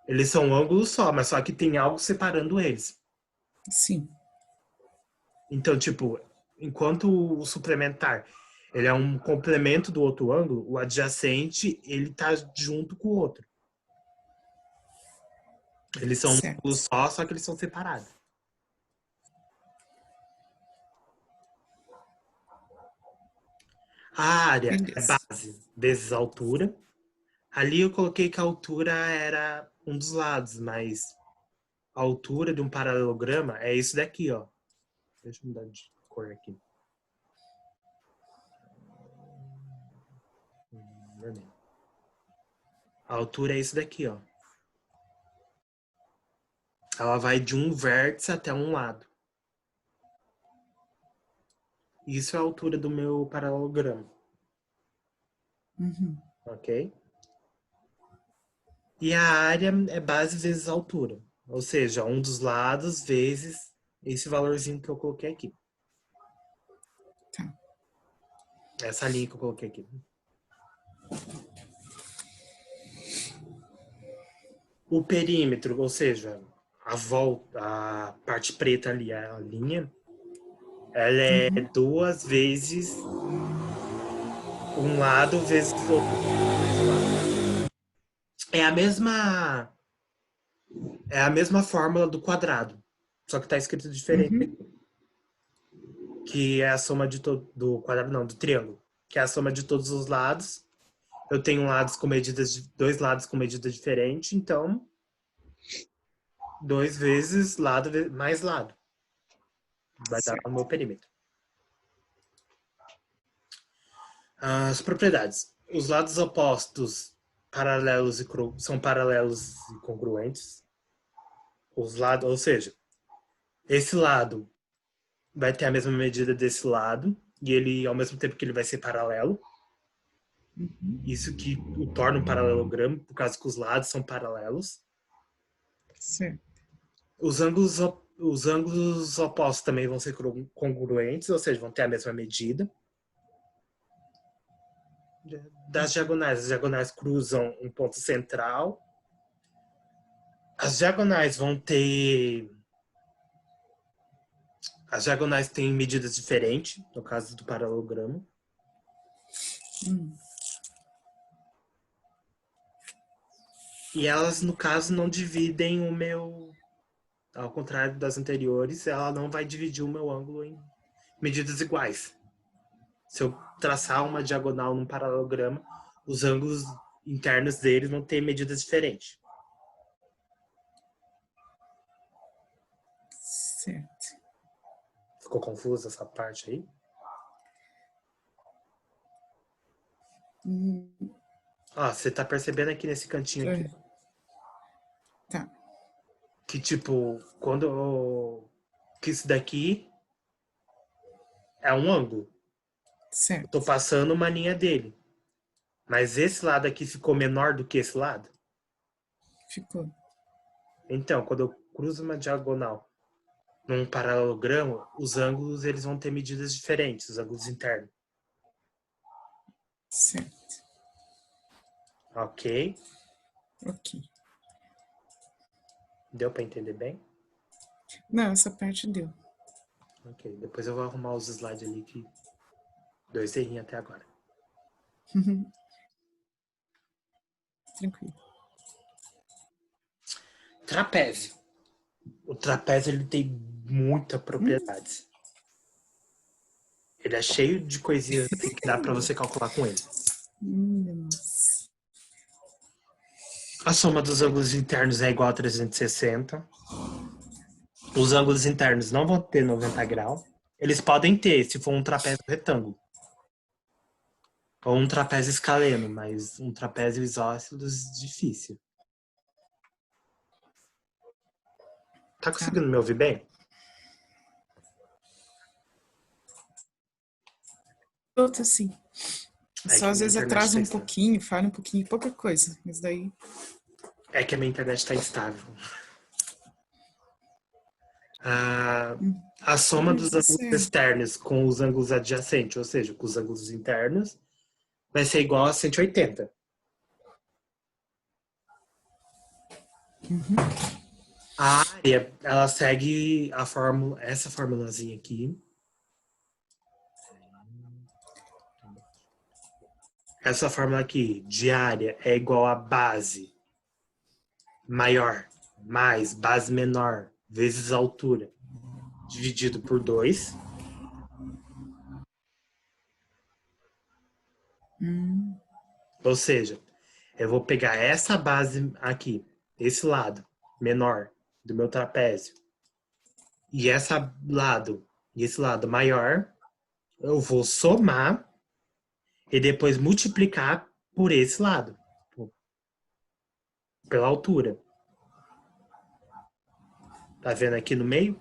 [SPEAKER 1] Eles são um ângulo só, mas só que tem algo separando eles.
[SPEAKER 2] Sim.
[SPEAKER 1] Então, tipo, enquanto o suplementar ele é um complemento do outro ângulo, o adjacente ele tá junto com o outro. Eles são um ângulo
[SPEAKER 2] Certo.
[SPEAKER 1] só que eles são separados. A área é
[SPEAKER 2] Beleza.
[SPEAKER 1] base vezes altura. Ali eu coloquei que a altura era um dos lados, mas a altura de um paralelograma é isso daqui, ó. Deixa eu mudar de cor aqui. Vermelho. A altura é isso daqui, ó. Ela vai de um vértice até um lado. Isso é a altura do meu paralelogramo.
[SPEAKER 2] Uhum.
[SPEAKER 1] Ok? E a área é base vezes altura. Ou seja, um dos lados vezes esse valorzinho que eu coloquei aqui.
[SPEAKER 2] Tá.
[SPEAKER 1] Essa linha que eu coloquei aqui. O perímetro, ou seja, a volta, a parte preta ali, a linha, ela é
[SPEAKER 2] Uhum.
[SPEAKER 1] 2 vezes um lado vezes outro lado. É a mesma fórmula do quadrado, só que tá escrito diferente
[SPEAKER 2] Uhum.
[SPEAKER 1] aqui, que é a soma de todo do quadrado não, do triângulo, que é a soma de todos os lados. Eu tenho dois lados com medida diferente, então 2 vezes lado mais lado vai dar o
[SPEAKER 2] Certo.
[SPEAKER 1] meu perímetro. As propriedades. Os lados opostos são paralelos e congruentes. Os lados, ou seja, esse lado vai ter a mesma medida desse lado e ele, ao mesmo tempo que ele vai ser paralelo,
[SPEAKER 2] Uhum.
[SPEAKER 1] isso que o torna um paralelogramo, por causa que os lados são paralelos.
[SPEAKER 2] Certo.
[SPEAKER 1] Os ângulos opostos também vão ser congruentes, ou seja, vão ter a mesma medida. Das diagonais, as diagonais cruzam um ponto central. As diagonais vão ter. As diagonais têm medidas diferentes, no caso do paralelogramo.
[SPEAKER 2] Hum.
[SPEAKER 1] E elas, no caso, não dividem o meu. Ao contrário das anteriores, ela não vai dividir o meu ângulo em medidas iguais. Se eu traçar uma diagonal num paralelograma, os ângulos internos deles vão ter medidas diferentes.
[SPEAKER 2] Certo.
[SPEAKER 1] Ficou confusa essa parte aí?
[SPEAKER 2] Hum.
[SPEAKER 1] Ó, você tá percebendo aqui nesse cantinho aqui,
[SPEAKER 2] É. Tá.
[SPEAKER 1] que tipo, que isso daqui é um ângulo. Eu tô
[SPEAKER 2] Certo.
[SPEAKER 1] passando uma linha dele. Mas esse lado aqui ficou menor do que esse lado.
[SPEAKER 2] Ficou.
[SPEAKER 1] Então, quando eu cruzo uma diagonal num paralelogramo, os ângulos eles vão ter medidas diferentes, os ângulos internos.
[SPEAKER 2] Certo.
[SPEAKER 1] Ok?
[SPEAKER 2] Ok.
[SPEAKER 1] Deu para entender bem?
[SPEAKER 2] Não, essa parte deu.
[SPEAKER 1] Ok. Depois eu vou arrumar os slides ali que dois errinhos até agora.
[SPEAKER 2] Tranquilo.
[SPEAKER 1] Trapézio. O trapézio ele tem muita
[SPEAKER 2] Hum.
[SPEAKER 1] propriedades. Ele é cheio de coisinhas assim que dá para você calcular com ele.
[SPEAKER 2] Nossa.
[SPEAKER 1] A soma dos ângulos internos é igual a 360. Os ângulos internos não vão ter 90 graus. Eles podem ter, se for um trapézio retângulo. Ou um trapézio escaleno, mas um trapézio isósceles difícil. Tá
[SPEAKER 2] Tá.
[SPEAKER 1] conseguindo me ouvir bem?
[SPEAKER 2] Outra sim.
[SPEAKER 1] É
[SPEAKER 2] Só
[SPEAKER 1] que
[SPEAKER 2] às
[SPEAKER 1] minha
[SPEAKER 2] vezes
[SPEAKER 1] internet
[SPEAKER 2] atrasa
[SPEAKER 1] tá
[SPEAKER 2] um
[SPEAKER 1] estável.
[SPEAKER 2] pouquinho, falha um pouquinho, pouca coisa. Mas daí.
[SPEAKER 1] É que a minha internet tá instável. A,
[SPEAKER 2] Hum.
[SPEAKER 1] a soma dos ângulos
[SPEAKER 2] Certo.
[SPEAKER 1] externos com os ângulos adjacentes, ou seja, com os ângulos internos, vai ser igual a 180. A área, ela segue a fórmula, essa formulazinha aqui. Essa fórmula aqui de área é igual a base maior mais base menor vezes altura dividido por 2. Ou seja, eu vou pegar essa base aqui, esse lado menor do meu trapézio, e esse lado maior, eu vou somar e depois multiplicar por esse lado, pela altura. Tá vendo aqui no meio?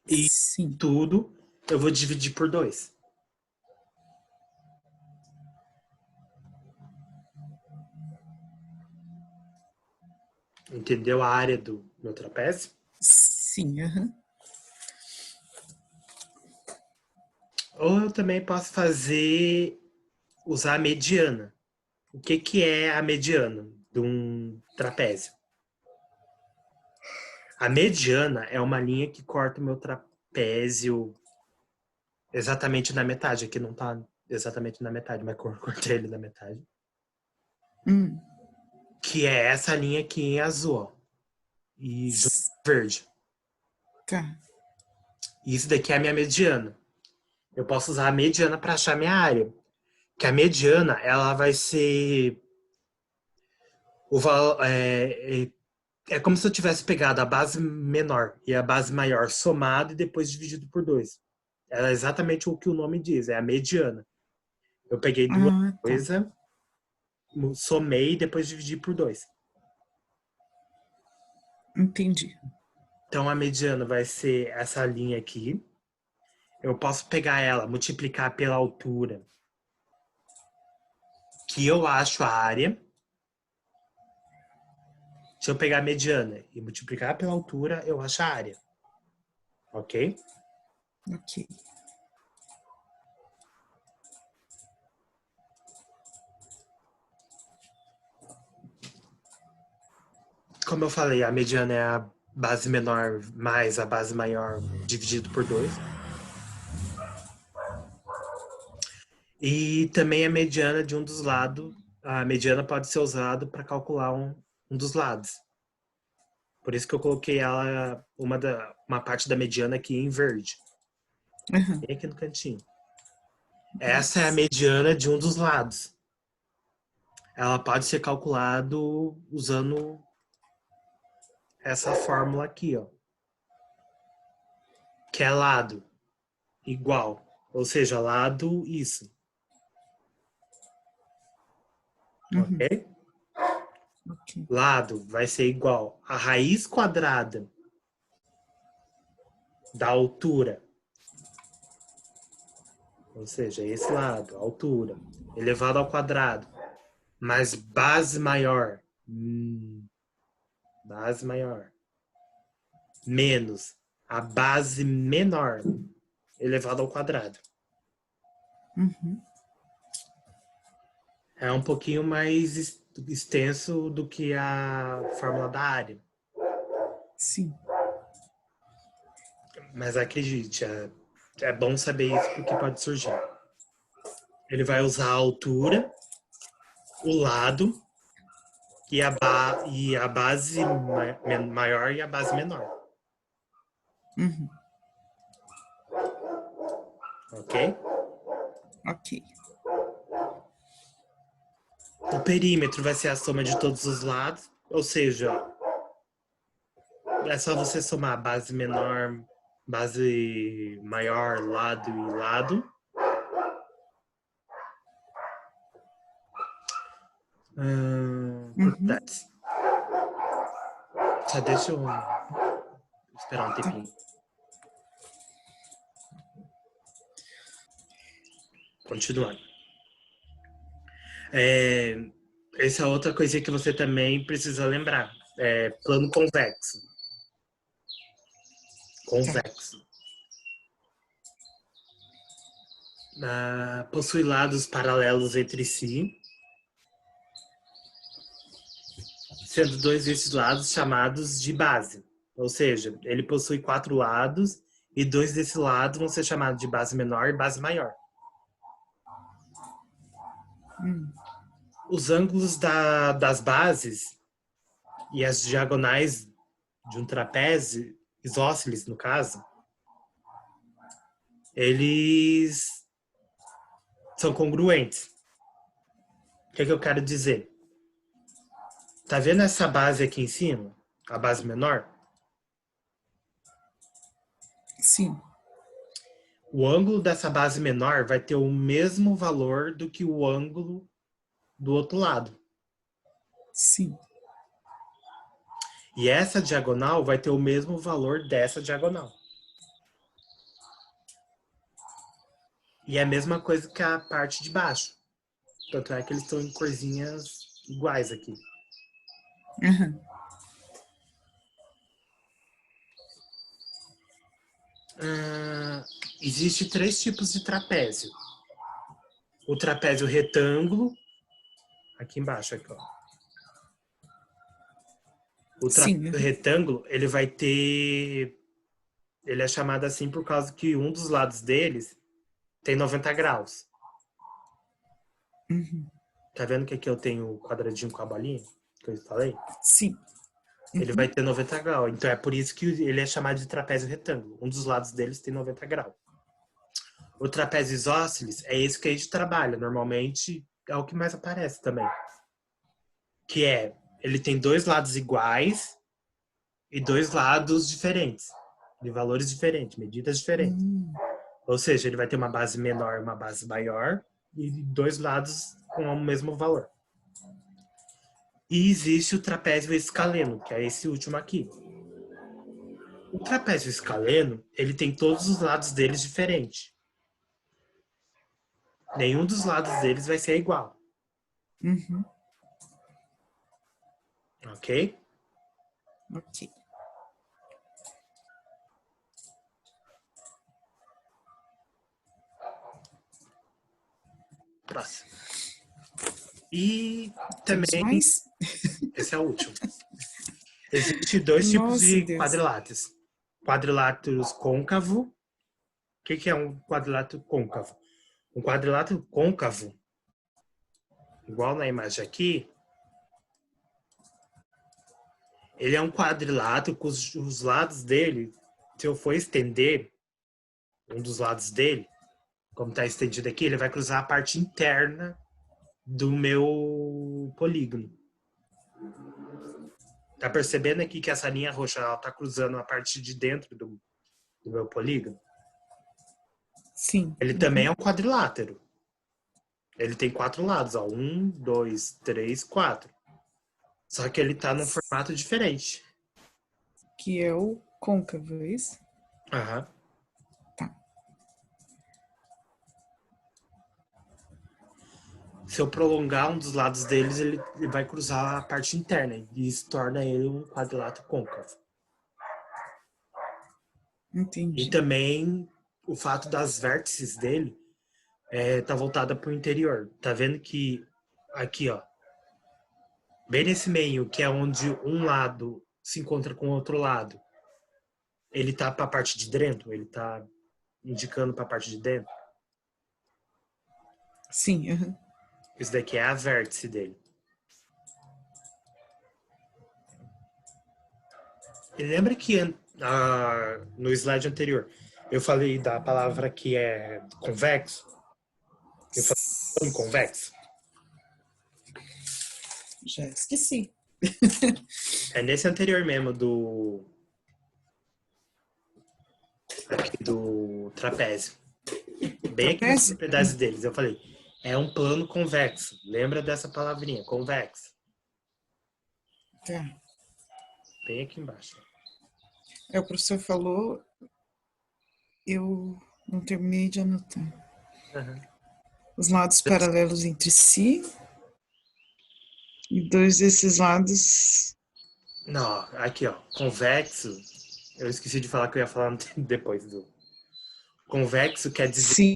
[SPEAKER 1] E
[SPEAKER 2] Sim.
[SPEAKER 1] tudo eu vou dividir por 2. Entendeu a área do meu trapézio?
[SPEAKER 2] Sim, aham.
[SPEAKER 1] Ou eu também posso usar a mediana. O que é a mediana de um trapézio? A mediana é uma linha que corta o meu trapézio exatamente na metade. Aqui não tá exatamente na metade, mas cortei ele na metade. Que é essa linha aqui em azul, ó, e verde.
[SPEAKER 2] Tá.
[SPEAKER 1] Isso daqui é a minha mediana. Eu posso usar a mediana para achar minha área. Que a mediana, ela vai ser o valor é como se eu tivesse pegado a base menor e a base maior somado e depois dividido por 2. Ela é exatamente o que o nome diz, é a mediana. Eu peguei duas
[SPEAKER 2] Ah, tá.
[SPEAKER 1] coisas, somei e depois dividi por 2.
[SPEAKER 2] Entendi.
[SPEAKER 1] Então a mediana vai ser essa linha aqui. Eu posso pegar ela, multiplicar pela altura, que eu acho a área. Se eu pegar a mediana e multiplicar pela altura, eu acho a área. Ok?
[SPEAKER 2] Ok.
[SPEAKER 1] Como eu falei, a mediana é a base menor mais a base maior dividido por 2. E também a mediana de um dos lados. A mediana pode ser usada para calcular um dos lados. Por isso que eu coloquei ela, uma parte da mediana aqui em verde.
[SPEAKER 2] Aham.
[SPEAKER 1] Bem aqui no cantinho. Essa é a mediana de um dos lados. Ela pode ser calculado usando essa fórmula aqui, ó. Que é lado igual. Ou seja, lado isso.
[SPEAKER 2] Uhum.
[SPEAKER 1] Ok?
[SPEAKER 2] Ok.
[SPEAKER 1] Lado vai ser igual a raiz quadrada da altura, ou seja, esse lado, altura, elevado ao quadrado, mais base maior, menos a base menor, elevado ao quadrado.
[SPEAKER 2] Uhum.
[SPEAKER 1] É um pouquinho mais extenso do que a fórmula da área.
[SPEAKER 2] Sim.
[SPEAKER 1] Mas acredite, é bom saber isso porque pode surgir. Ele vai usar a altura, o lado e a base maior e a base menor.
[SPEAKER 2] Uhum.
[SPEAKER 1] Ok?
[SPEAKER 2] Ok.
[SPEAKER 1] O perímetro vai ser a soma de todos os lados, ou seja, é só você somar base menor, base maior, lado e lado.
[SPEAKER 2] Uhum.
[SPEAKER 1] Só deixa eu esperar um
[SPEAKER 2] Tá.
[SPEAKER 1] tempinho. Continuando. Essa é outra coisinha que você também precisa lembrar. Plano convexo.
[SPEAKER 2] Tá.
[SPEAKER 1] Convexo. Possui lados paralelos entre si, sendo dois desses lados chamados de base. Ou seja, ele possui 4 lados e dois desses lados vão ser chamados de base menor e base maior. Os ângulos das bases e as diagonais de um trapézio, isósceles no caso, eles são congruentes. O que eu quero dizer? Tá vendo essa base aqui em cima? A base menor?
[SPEAKER 2] Sim.
[SPEAKER 1] O ângulo dessa base menor vai ter o mesmo valor do que o ângulo do outro lado.
[SPEAKER 2] Sim.
[SPEAKER 1] E essa diagonal vai ter o mesmo valor dessa diagonal. E é a mesma coisa que a parte de baixo. Tanto é que eles estão em corzinhas iguais aqui.
[SPEAKER 2] Uhum.
[SPEAKER 1] Existe 3 tipos de trapézio. O trapézio retângulo, aqui embaixo, aqui, ó. O
[SPEAKER 2] Sim.
[SPEAKER 1] trapézio retângulo, ele vai ter... Ele é chamado assim por causa que um dos lados deles tem 90 graus.
[SPEAKER 2] Uhum.
[SPEAKER 1] Tá vendo que aqui eu tenho o quadradinho com a bolinha? Que eu falei?
[SPEAKER 2] Sim.
[SPEAKER 1] Ele vai ter 90 graus. Então é por isso que ele é chamado de trapézio retângulo. Um dos lados deles tem 90 graus. O trapézio isósceles é esse que a gente trabalha. Normalmente é o que mais aparece também. Que é, ele tem 2 lados iguais e 2 lados diferentes. De valores diferentes, medidas diferentes. Ou seja, ele vai ter uma base menor e uma base maior. E 2 lados com o mesmo valor. E existe o trapézio escaleno, que é esse último aqui. O trapézio escaleno, ele tem todos os lados deles diferentes. Nenhum dos lados deles vai ser igual.
[SPEAKER 2] Uhum.
[SPEAKER 1] Ok?
[SPEAKER 2] Ok.
[SPEAKER 1] Próximo. E
[SPEAKER 2] Temos
[SPEAKER 1] também,
[SPEAKER 2] mais?
[SPEAKER 1] esse é o último. Existem 2 tipos
[SPEAKER 2] Nossa,
[SPEAKER 1] de
[SPEAKER 2] Deus.
[SPEAKER 1] quadriláteros. Quadriláteros côncavo. O que é um quadrilátero côncavo? Um quadrilátero côncavo, igual na imagem aqui, ele é um quadrilátero cujos lados dele, se eu for estender um dos lados dele, como está estendido aqui, ele vai cruzar a parte interna do meu polígono. Tá percebendo aqui que essa linha roxa ela tá cruzando a parte de dentro do meu polígono?
[SPEAKER 2] Sim.
[SPEAKER 1] Ele também é um quadrilátero. Ele tem 4 lados, ó. 1, 2, 3, 4. Só que ele tá num formato diferente.
[SPEAKER 2] Que é o côncavo, é isso?
[SPEAKER 1] Aham.
[SPEAKER 2] Tá.
[SPEAKER 1] Se eu prolongar um dos lados deles, ele vai cruzar a parte interna. E isso torna ele um quadrilátero côncavo. E
[SPEAKER 2] Entendi.
[SPEAKER 1] também o fato das vértices dele tá voltada para o interior. Tá vendo que aqui, ó, bem nesse meio, que é onde um lado se encontra com o outro lado, ele tá para a parte de dentro, ele tá indicando para a parte de dentro.
[SPEAKER 2] Sim. Uhum.
[SPEAKER 1] Isso daqui é a vértice dele. E lembra que no slide anterior eu falei da palavra que é convexo? Eu falei convexo.
[SPEAKER 2] Já esqueci.
[SPEAKER 1] É nesse anterior mesmo do trapézio. Bem aqui nas
[SPEAKER 2] Trapézio?
[SPEAKER 1] propriedades deles. Eu falei, é um plano convexo. Lembra dessa palavrinha, convexo.
[SPEAKER 2] Tá.
[SPEAKER 1] Bem aqui embaixo.
[SPEAKER 2] É, o professor falou, eu não terminei de anotar.
[SPEAKER 1] Uhum.
[SPEAKER 2] Os lados paralelos entre si e 2 desses lados.
[SPEAKER 1] Não, aqui ó, convexo. Eu esqueci de falar que eu ia falar depois do. Convexo quer dizer.
[SPEAKER 2] Sim.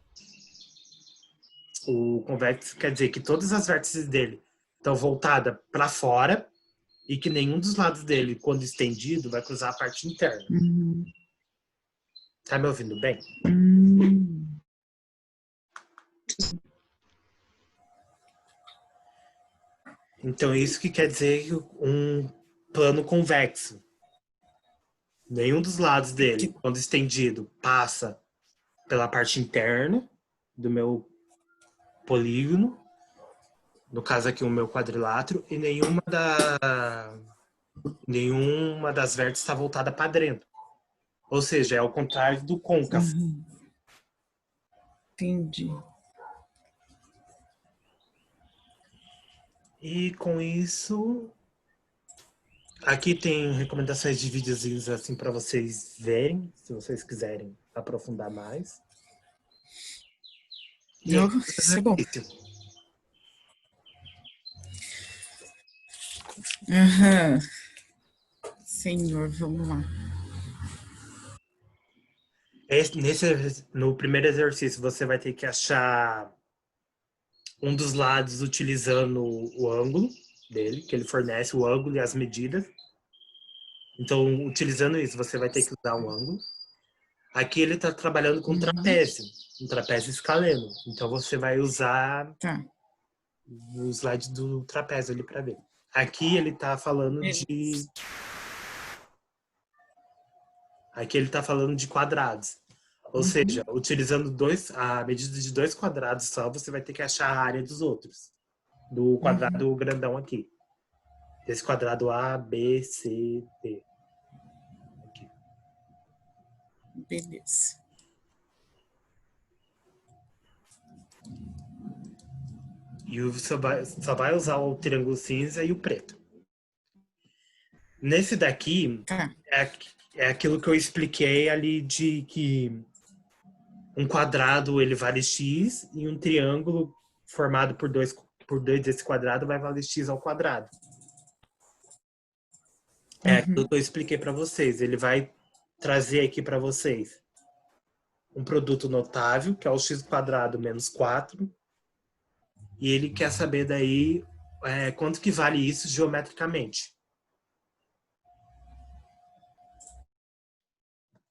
[SPEAKER 1] O convexo quer dizer que todas as vértices dele estão voltadas para fora e que nenhum dos lados dele, quando estendido, vai cruzar a parte interna.
[SPEAKER 2] Uhum.
[SPEAKER 1] Tá me ouvindo bem?
[SPEAKER 2] Uhum.
[SPEAKER 1] Então, isso que quer dizer um plano convexo. Nenhum dos lados dele, quando estendido, passa pela parte interna do meu polígono, no caso aqui o meu quadrilátero, e nenhuma das vértices está voltada para dentro. Ou seja, é ao contrário do côncavo.
[SPEAKER 2] Entendi.
[SPEAKER 1] E com isso, aqui tem recomendações de videozinhos assim para vocês verem, se vocês quiserem aprofundar mais. E aqui,
[SPEAKER 2] Isso é bom. Aham. Senhor, vamos lá.
[SPEAKER 1] No primeiro exercício, você vai ter que achar um dos lados utilizando o ângulo dele, que ele fornece o ângulo e as medidas. Então, utilizando isso, você vai ter que usar um ângulo. Aqui ele está trabalhando com trapézio, um trapézio escaleno. Então, você vai usar o slide do trapézio ali para ver. Aqui ele está falando de... Aqui ele está falando de quadrados. Ou seja, utilizando a medida de 2 quadrados só, você vai ter que achar a área dos outros. Do quadrado grandão aqui. Esse quadrado A, B, C, D. Aqui.
[SPEAKER 2] Beleza.
[SPEAKER 1] E você só vai usar o triângulo cinza e o preto. Nesse daqui, é aquilo que eu expliquei ali de que um quadrado ele vale x e um triângulo formado por dois desse quadrado vai valer x ao quadrado. É aquilo que eu expliquei para vocês. Ele vai trazer aqui para vocês um produto notável, que é o x² menos 4. E ele quer saber daí quanto que vale isso geometricamente.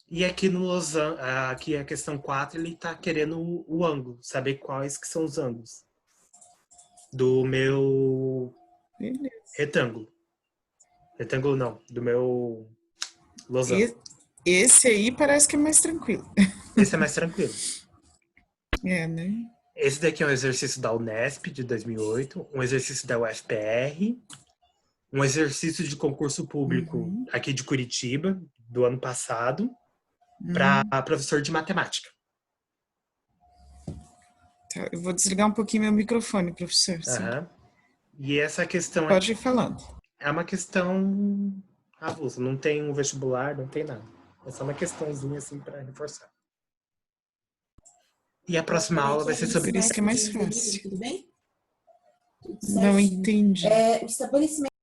[SPEAKER 1] E aqui no losango, aqui a questão 4, ele está querendo o ângulo, saber quais que são os ângulos do meu retângulo. Retângulo não, do meu losango.
[SPEAKER 2] Esse aí parece que é mais tranquilo.
[SPEAKER 1] Esse é mais tranquilo.
[SPEAKER 2] Né?
[SPEAKER 1] Esse daqui é um exercício da Unesp de 2008, um exercício da UFPR, um exercício de concurso público aqui de Curitiba, do ano passado, para professor de matemática.
[SPEAKER 2] Tá, eu vou desligar um pouquinho meu microfone, professor.
[SPEAKER 1] E essa questão...
[SPEAKER 2] Pode ir falando.
[SPEAKER 1] É uma questão avulsa, não tem um vestibular, não tem nada. É só uma questãozinha assim para reforçar. E a próxima aula vai ser sobre...
[SPEAKER 2] Por isso que é mais fácil.
[SPEAKER 3] Tudo bem?
[SPEAKER 2] Não entendi.
[SPEAKER 3] O estabelecimento